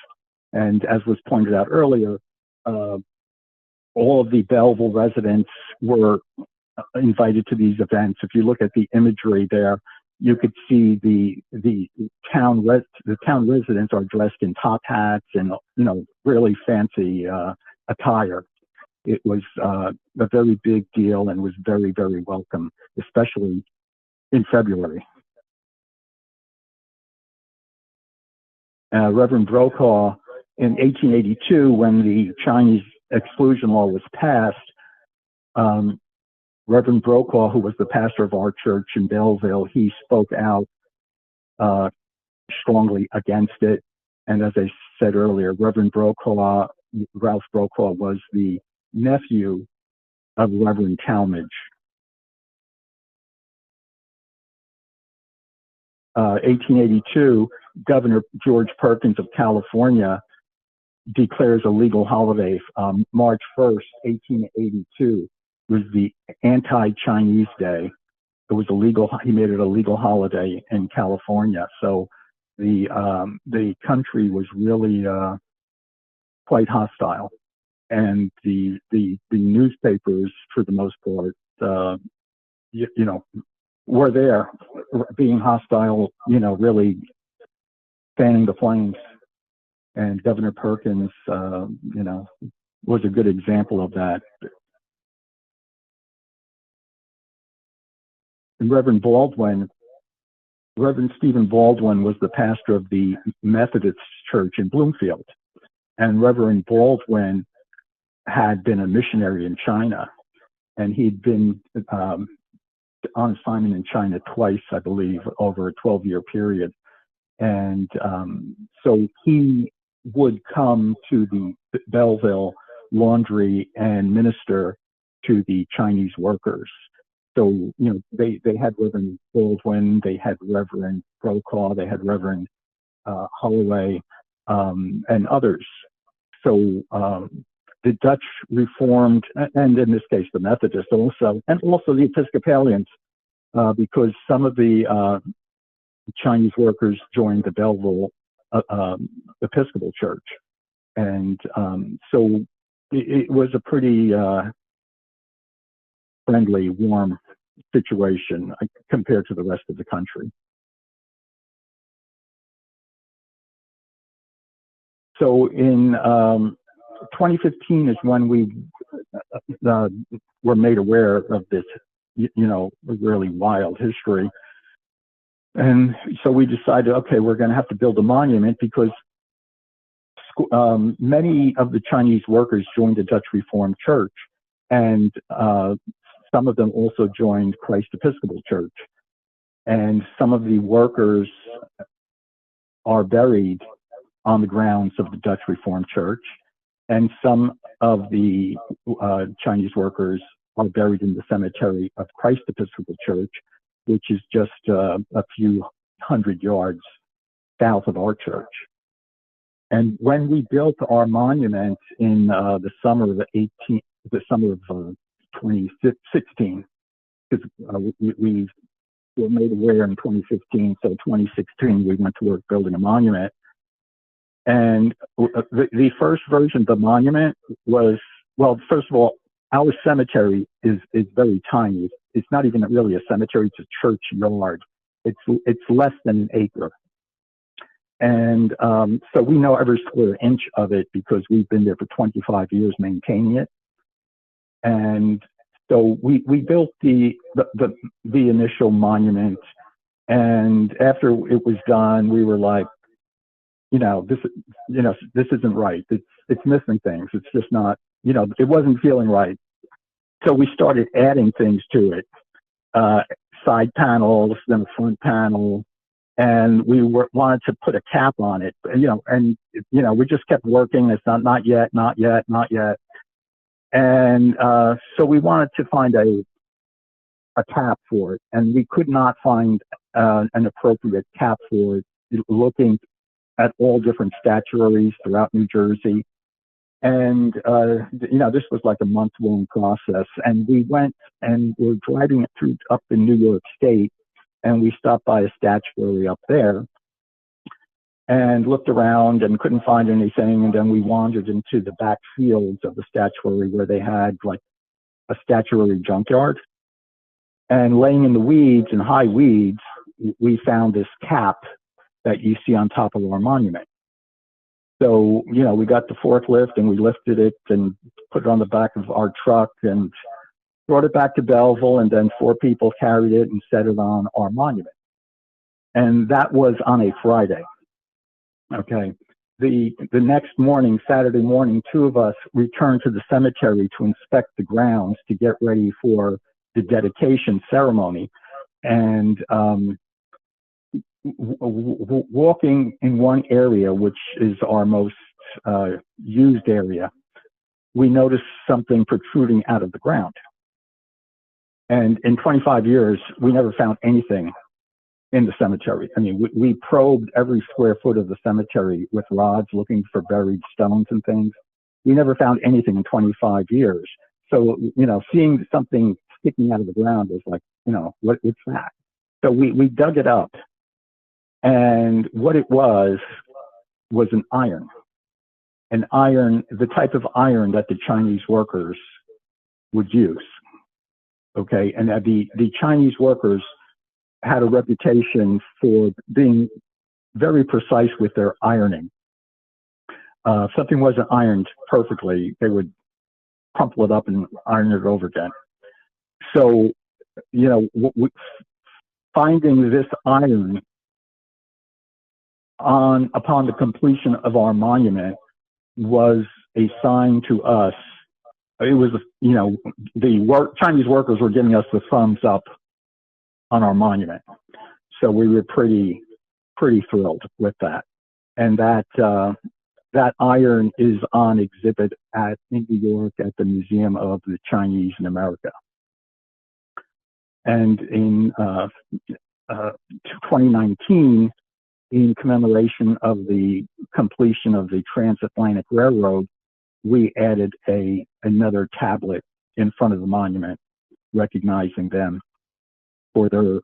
And as was pointed out earlier, all of the Belleville residents were invited to these events. If you look at the imagery there, you could see the town residents are dressed in top hats and really fancy attire. It was a very big deal and was very, very welcome, especially in February. Reverend Brokaw, in 1882, when the Chinese exclusion law was passed, Reverend Brokaw, who was the pastor of our church in Belleville, he spoke out strongly against it. And as I said earlier, Reverend Brokaw, Ralph Brokaw, was the nephew of Reverend Talmadge. 1882, Governor George Perkins of California declares a legal holiday. March 1st, 1882 was the anti-Chinese day. It was he made it a legal holiday in California. So the country was really quite hostile. And the newspapers, for the most part, were there being hostile, really fanning the flames. And Governor Perkins, was a good example of that. And Reverend Baldwin Reverend Stephen Baldwin was the pastor of the Methodist Church in Bloomfield. And Reverend Baldwin had been a missionary in China. And he'd been on assignment in China twice, I believe, over a 12-year period. And so he would come to the Belleville laundry and minister to the Chinese workers. So, they had Reverend Baldwin, they had Reverend Brokaw, they had Reverend Holloway, and others. So the Dutch Reformed, and in this case the Methodists also, and also the Episcopalians, because some of the Chinese workers joined the Belleville Episcopal Church. And so it was a pretty friendly, warm situation compared to the rest of the country. So in 2015 is when we were made aware of this, really wild history. And so we decided, okay, we're going to have to build a monument because many of the Chinese workers joined the Dutch Reformed Church, and some of them also joined Christ Episcopal Church. And some of the workers are buried on the grounds of the Dutch Reformed Church, and some of the Chinese workers are buried in the cemetery of Christ Episcopal Church, which is just a few hundred yards south of our church. And when we built our monument in the summer of 2016, because we were made aware in 2015, so 2016 we went to work building a monument. And the first version of the monument was, well, first of all, our cemetery is very tiny. It's not even really a cemetery, it's a churchyard. It's less than an acre. And so we know every square inch of it because we've been there for 25 years maintaining it. And so we built the initial monument, and after it was done, we were like, this isn't right. It's missing things. It's just not, it wasn't feeling right. So we started adding things to it, side panels, then a front panel, and we wanted to put a cap on it. And we just kept working. It's not yet. And so we wanted to find a cap for it, and we could not find an appropriate cap for it, looking at all different statuaries throughout New Jersey. And, this was like a month-long process. And we went and we're driving it up in New York State, and we stopped by a statuary up there and looked around and couldn't find anything. And then we wandered into the back fields of the statuary where they had like a statuary junkyard. And laying in the weeds and high weeds, we found this cap that you see on top of our monument. So, we got the forklift and we lifted it and put it on the back of our truck and brought it back to Belleville, and then 4 people carried it and set it on our monument. And that was on a Friday. Okay. The next morning, Saturday morning, 2 of us returned to the cemetery to inspect the grounds to get ready for the dedication ceremony. And walking in one area, which is our most used area, we noticed something protruding out of the ground. And in 25 years, we never found anything in the cemetery. I mean, we probed every square foot of the cemetery with rods looking for buried stones and things. We never found anything in 25 years. So, seeing something sticking out of the ground was like, what's that? So we dug it up. And what it was an iron. An iron, the type of iron that the Chinese workers would use. Okay, and the Chinese workers had a reputation for being very precise with their ironing. If something wasn't ironed perfectly, they would crumple it up and iron it over again. So, finding this iron upon the completion of our monument was a sign to us. It was, the Chinese workers were giving us the thumbs up on our monument. So we were pretty thrilled with that. And that iron is on exhibit in New York at the Museum of the Chinese in America. And in 2019, in commemoration of the completion of the Transatlantic Railroad, we added another tablet in front of the monument, recognizing them for their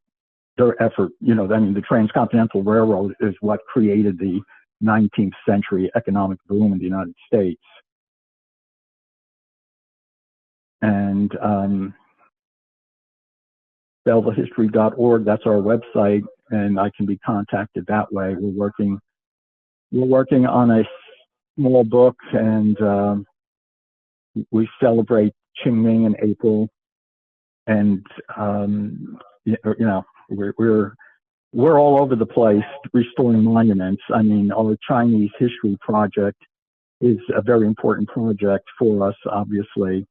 effort. The Transcontinental Railroad is what created the 19th century economic boom in the United States. And BellevilleHistory.org, that's our website, and I can be contacted that way. We're working on a small book, and we celebrate Qingming in April, and we're all over the place restoring monuments. I mean, our Chinese history project is a very important project for us, obviously,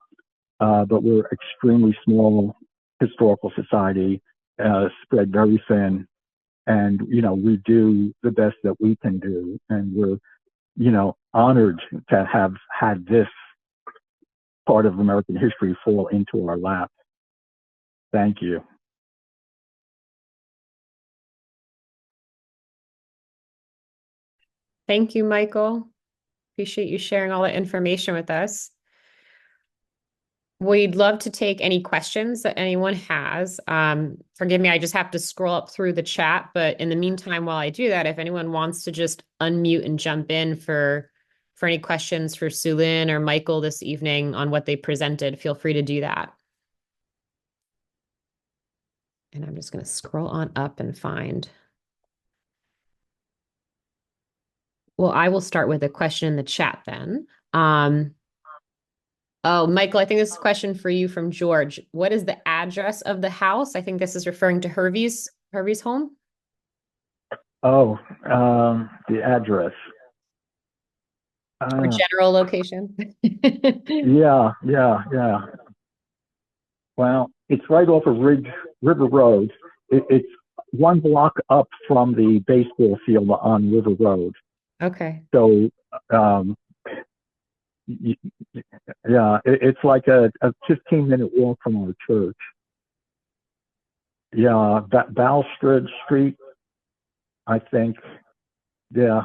but we're extremely small historical society, spread very thin, and we do the best that we can do, and we're honored to have had this part of American history fall into our lap. Thank you. Thank you, Michael. Appreciate you sharing all the information with us. We'd love to take any questions that anyone has. Forgive me, I just have to scroll up through the chat, but in the meantime, while I do that, if anyone wants to just unmute and jump in for any questions for Sulin or Michael this evening on what they presented, feel free to do that. And I'm just going to scroll on up and find. Well, I will start with a question in the chat then. Oh, Michael, I think this is a question for you from George. What is the address of the house? I think this is referring to Hervey's home. Oh, the address. Or general location. Yeah. Well, it's right off of River Road. It's one block up from the baseball field on River Road. Okay. So, yeah, it's like a 15-minute walk from our church. Yeah, Balstrad Street, I think. Yeah.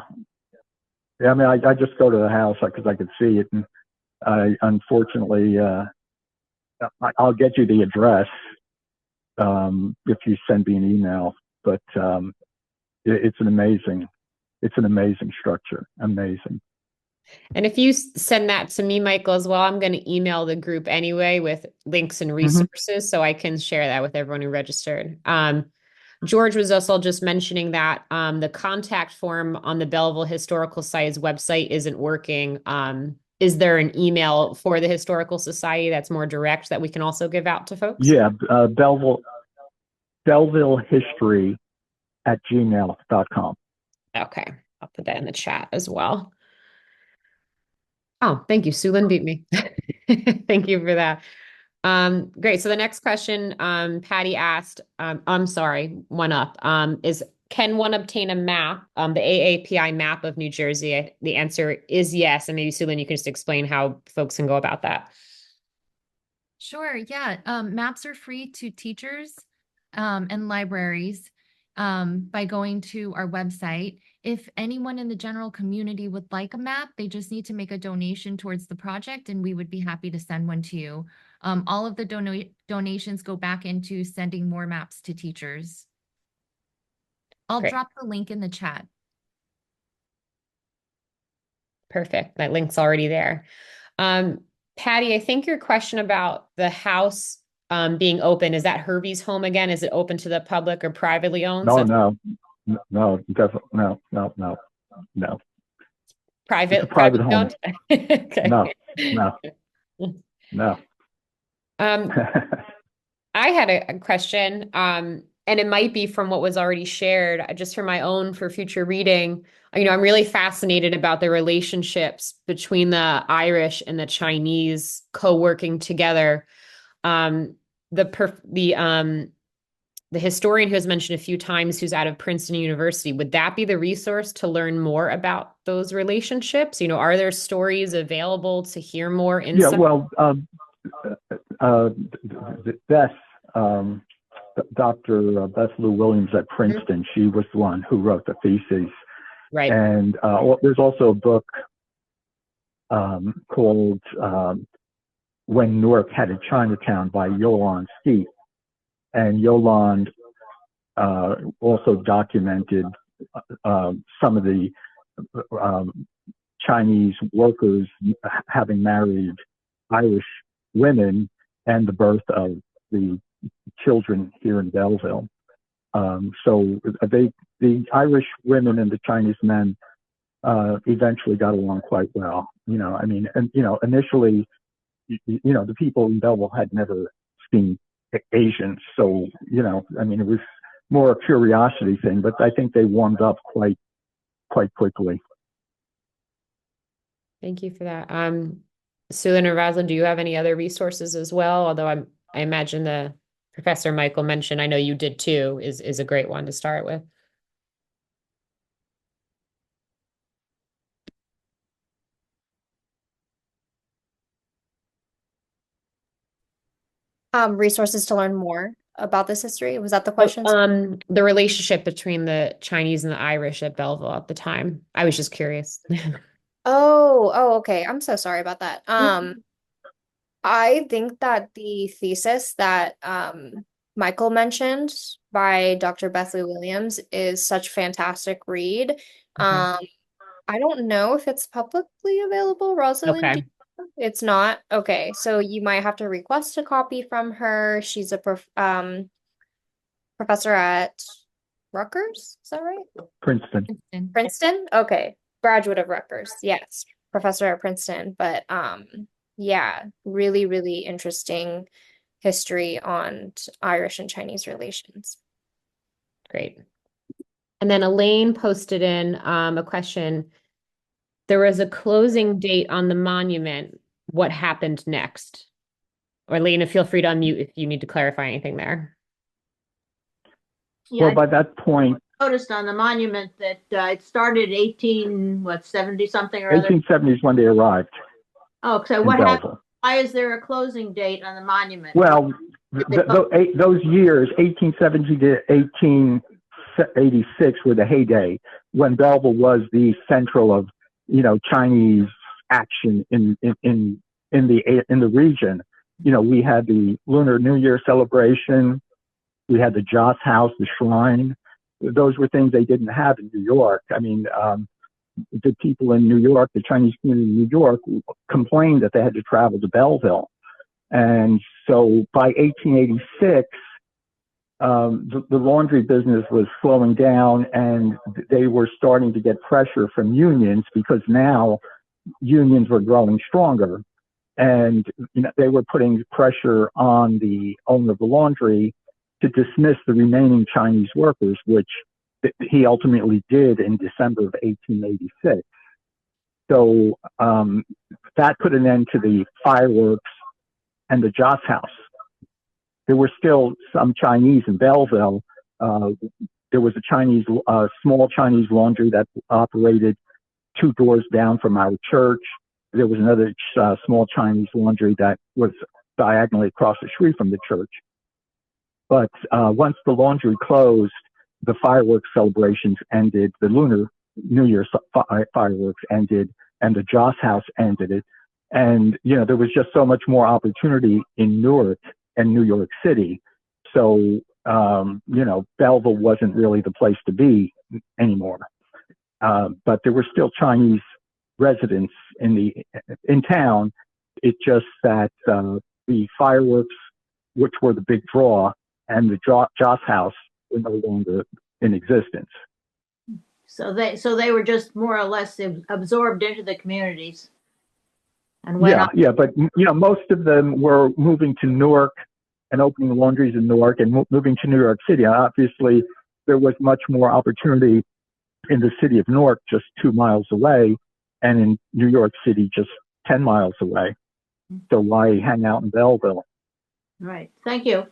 I mean, I just go to the house because I could see it, and unfortunately, I'll get you the address if you send me an email. But it's an amazing structure. Amazing. And if you send that to me, Michael, as well, I'm going to email the group anyway with links and resources so I can share that with everyone who registered. George was also just mentioning that the contact form on the Belleville Historical Society's website isn't working. Is there an email for the Historical Society that's more direct that we can also give out to folks? Yeah, BellevilleHistory@gmail.com. Okay, I'll put that in the chat as well. Oh, thank you. Sulin beat me. Thank you for that. Great. So the next question, Patty asked, I'm sorry, one up, is can one obtain a map, the AAPI map of New Jersey? The answer is yes. And maybe Sulin, you can just explain how folks can go about that. Sure. Yeah. Maps are free to teachers and libraries by going to our website. If anyone in the general community would like a map, they just need to make a donation towards the project, and we would be happy to send one to you. All of the donations go back into sending more maps to teachers. I'll drop the link in the chat. Perfect. That link's already there. Patty, I think your question about the house being open, is that Hervey's home again? Is it open to the public or privately owned? No, definitely no. Private, it's a private home. Owned? Okay. No. I had a question. and it might be from what was already shared, just for my own for future reading. I'm really fascinated about the relationships between the Irish and the Chinese co-working together. Um, the historian who has mentioned a few times, who's out of Princeton University, would that be the resource to learn more about those relationships? Are there stories available to hear more Yeah, insight? well, Beth, Dr. Beth Lou Williams at Princeton, she was the one who wrote the thesis. Right. And there's also a book called When Newark Had a Chinatown by Yolande Steep. And Yolande also documented some of the Chinese workers having married Irish women and the birth of the children here in Belleville. So the Irish women and the Chinese men eventually got along quite well. Initially, the people in Belleville had never seen Asians, so it was more a curiosity thing. But I think they warmed up quite quickly. Thank you for that. Sulin or Rosalind, do you have any other resources as well? Although I imagine the Professor Michael mentioned, I know you did too, is a great one to start with. Resources to learn more about this history. Was that the Oh, question? the relationship between the Chinese and the Irish at Belleville at the time. I was just curious. Oh, okay. I'm so sorry about that. I think that the thesis that Michael mentioned by Dr. Bethany Williams is such a fantastic read. Okay. Um, I don't know if it's publicly available, Rosalind. Okay. It's not? Okay, so you might have to request a copy from her. She's a professor at Rutgers, is that right? Princeton. Princeton? Okay. Graduate of Rutgers. Yes. Professor at Princeton. But yeah, really, really interesting history on Irish and Chinese relations. Great. And then Elaine posted in a question. There was a closing date on the monument. What happened next? Or Elaine, feel free to unmute if you need to clarify anything there. Yeah, Well, by that point, I noticed on the monument that it started 70 something or other. 1870 is when they arrived Oh, so in what happened? Belleville. Why is there a closing date on the monument? Well, those years, 1870 to 1886, were the heyday when Belleville was the central of, Chinese action in the region. We had the Lunar New Year celebration. We had the Joss House, the shrine. Those were things they didn't have in New York. The people in New York, the Chinese community in New York, complained that they had to travel to Belleville. And so by 1886, the laundry business was slowing down, and they were starting to get pressure from unions, because now unions were growing stronger. And they were putting pressure on the owner of the laundry to dismiss the remaining Chinese workers, which he ultimately did in December of 1886. So that put an end to the fireworks and the Joss House. There were still some Chinese in Belleville. There was a small Chinese laundry that operated 2 doors down from our church. There was another small Chinese laundry that was diagonally across the street from the church. But once the laundry closed, the fireworks celebrations ended, the Lunar New Year fireworks ended, and the Joss House ended it. And, there was just so much more opportunity in Newark and New York City. So, Belleville wasn't really the place to be anymore. But there were still Chinese residents in town. It's just that the fireworks, which were the big draw, and the Joss House were no longer in existence. So they were just more or less absorbed into the communities. And Yeah, but most of them were moving to Newark and opening laundries in Newark and moving to New York City. Obviously, there was much more opportunity in the city of Newark, just 2 miles away, and in New York City, just 10 miles away. So why hang out in Belleville? Right. Thank you.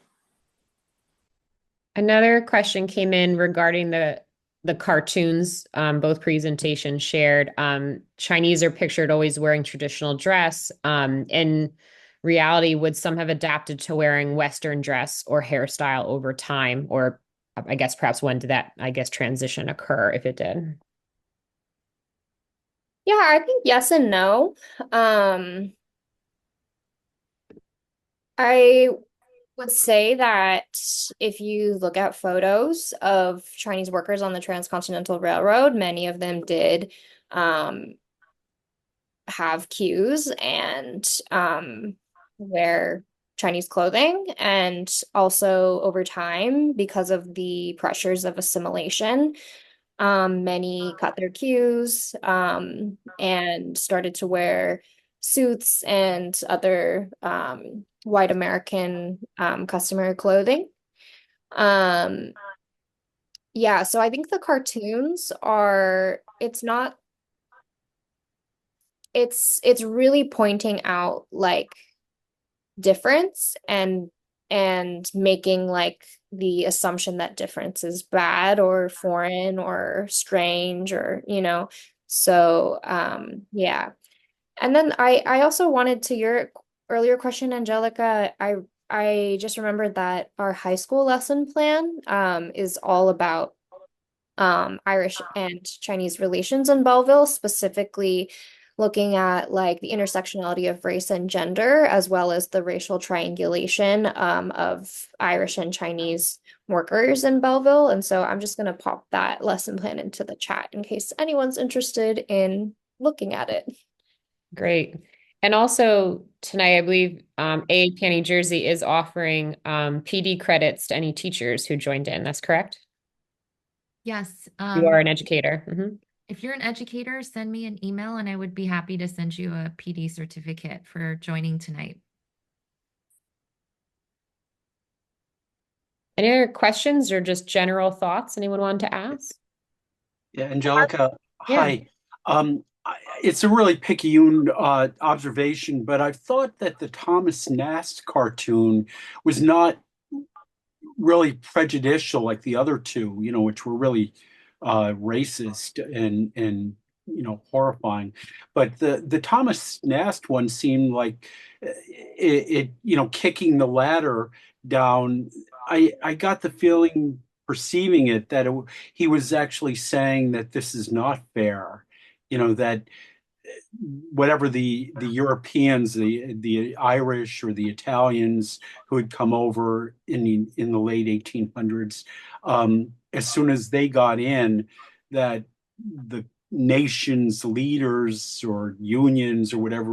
Another question came in regarding the cartoons, both presentations shared. Chinese are pictured always wearing traditional dress. In reality, would some have adapted to wearing Western dress or hairstyle over time? Or I guess perhaps when did that, transition occur, if it did? Yeah, I think yes and no. Um, I would say that if you look at photos of Chinese workers on the Transcontinental Railroad, many of them did um, have queues and wear Chinese clothing. And also over time, because of the pressures of assimilation, many cut their queues and started to wear suits and other white American customary clothing. Um, yeah, so I think the cartoons are, it's not, it's really pointing out like difference and making like the assumption that difference is bad or foreign or strange or so yeah. And then I also wanted to your earlier question, Angelica, I just remembered that our high school lesson plan is all about Irish and Chinese relations in Belleville, specifically looking at like the intersectionality of race and gender, as well as the racial triangulation of Irish and Chinese workers in Belleville. And so I'm just going to pop that lesson plan into the chat in case anyone's interested in looking at it. Great. And also tonight, I believe AAPI New Jersey is offering PD credits to any teachers who joined in. That's correct? Yes. You are an educator. Mhm. If you're an educator, send me an email and I would be happy to send you a PD certificate for joining tonight. Any other questions or just general thoughts anyone wanted to ask? Yeah, Angelica, Yeah. hi. It's a really picayune observation, but I thought that the Thomas Nast cartoon was not really prejudicial like the other two, which were really racist and horrifying. But the Thomas Nast one seemed like kicking the ladder down. I got the feeling perceiving it that he was actually saying that this is not fair, that whatever the Europeans, the Irish or the Italians who had come over in the late 1800s, as soon as they got in, that the nation's leaders or unions or whatever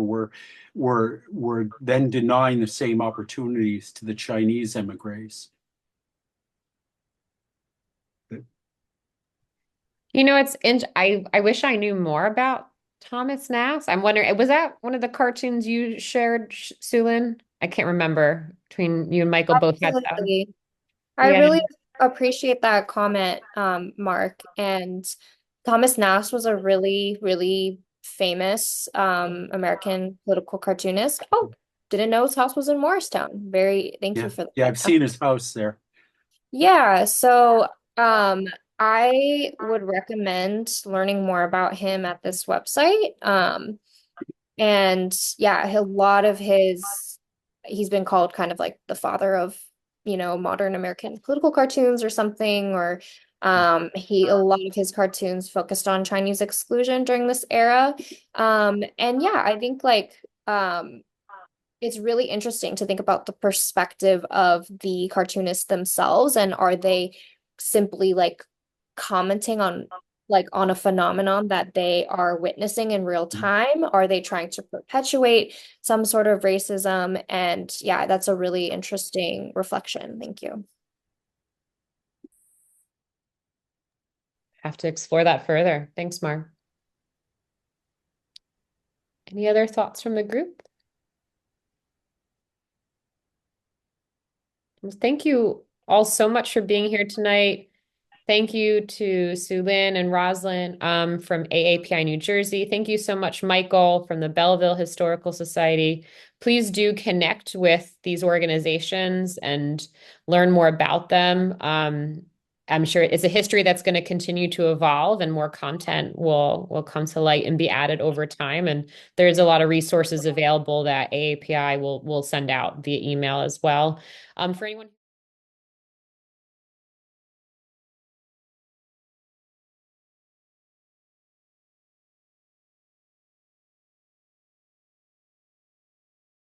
were then denying the same opportunities to the Chinese emigres. I wish I knew more about Thomas Nast. I'm wondering, was that one of the cartoons you shared, Sulin? I can't remember between you and Michael both had that. Absolutely. I Yeah. really appreciate that comment, Mark. And Thomas Nast was a really, really famous American political cartoonist. Oh, didn't know his house was in Morristown. Thank you for that. Yeah, I've seen his house there. Yeah, so I would recommend learning more about him at this website. And yeah, a lot of he's been called kind of like the father of, modern American political cartoons or something, or a lot of his cartoons focused on Chinese exclusion during this era. And yeah, I think like it's really interesting to think about the perspective of the cartoonists themselves, and are they simply like commenting on a phenomenon that they are witnessing in real time? Are they trying to perpetuate some sort of racism? And yeah, that's a really interesting reflection. Thank you. Have to explore that further. Thanks, Mar. Any other thoughts from the group? Thank you all so much for being here tonight. Thank you to Sue Lynn and Roslyn from AAPI New Jersey. Thank you so much, Michael, from the Belleville Historical Society. Please do connect with these organizations and learn more about them. I'm sure it's a history that's going to continue to evolve, and more content will come to light and be added over time. And there's a lot of resources available that AAPI will send out via email as well. For anyone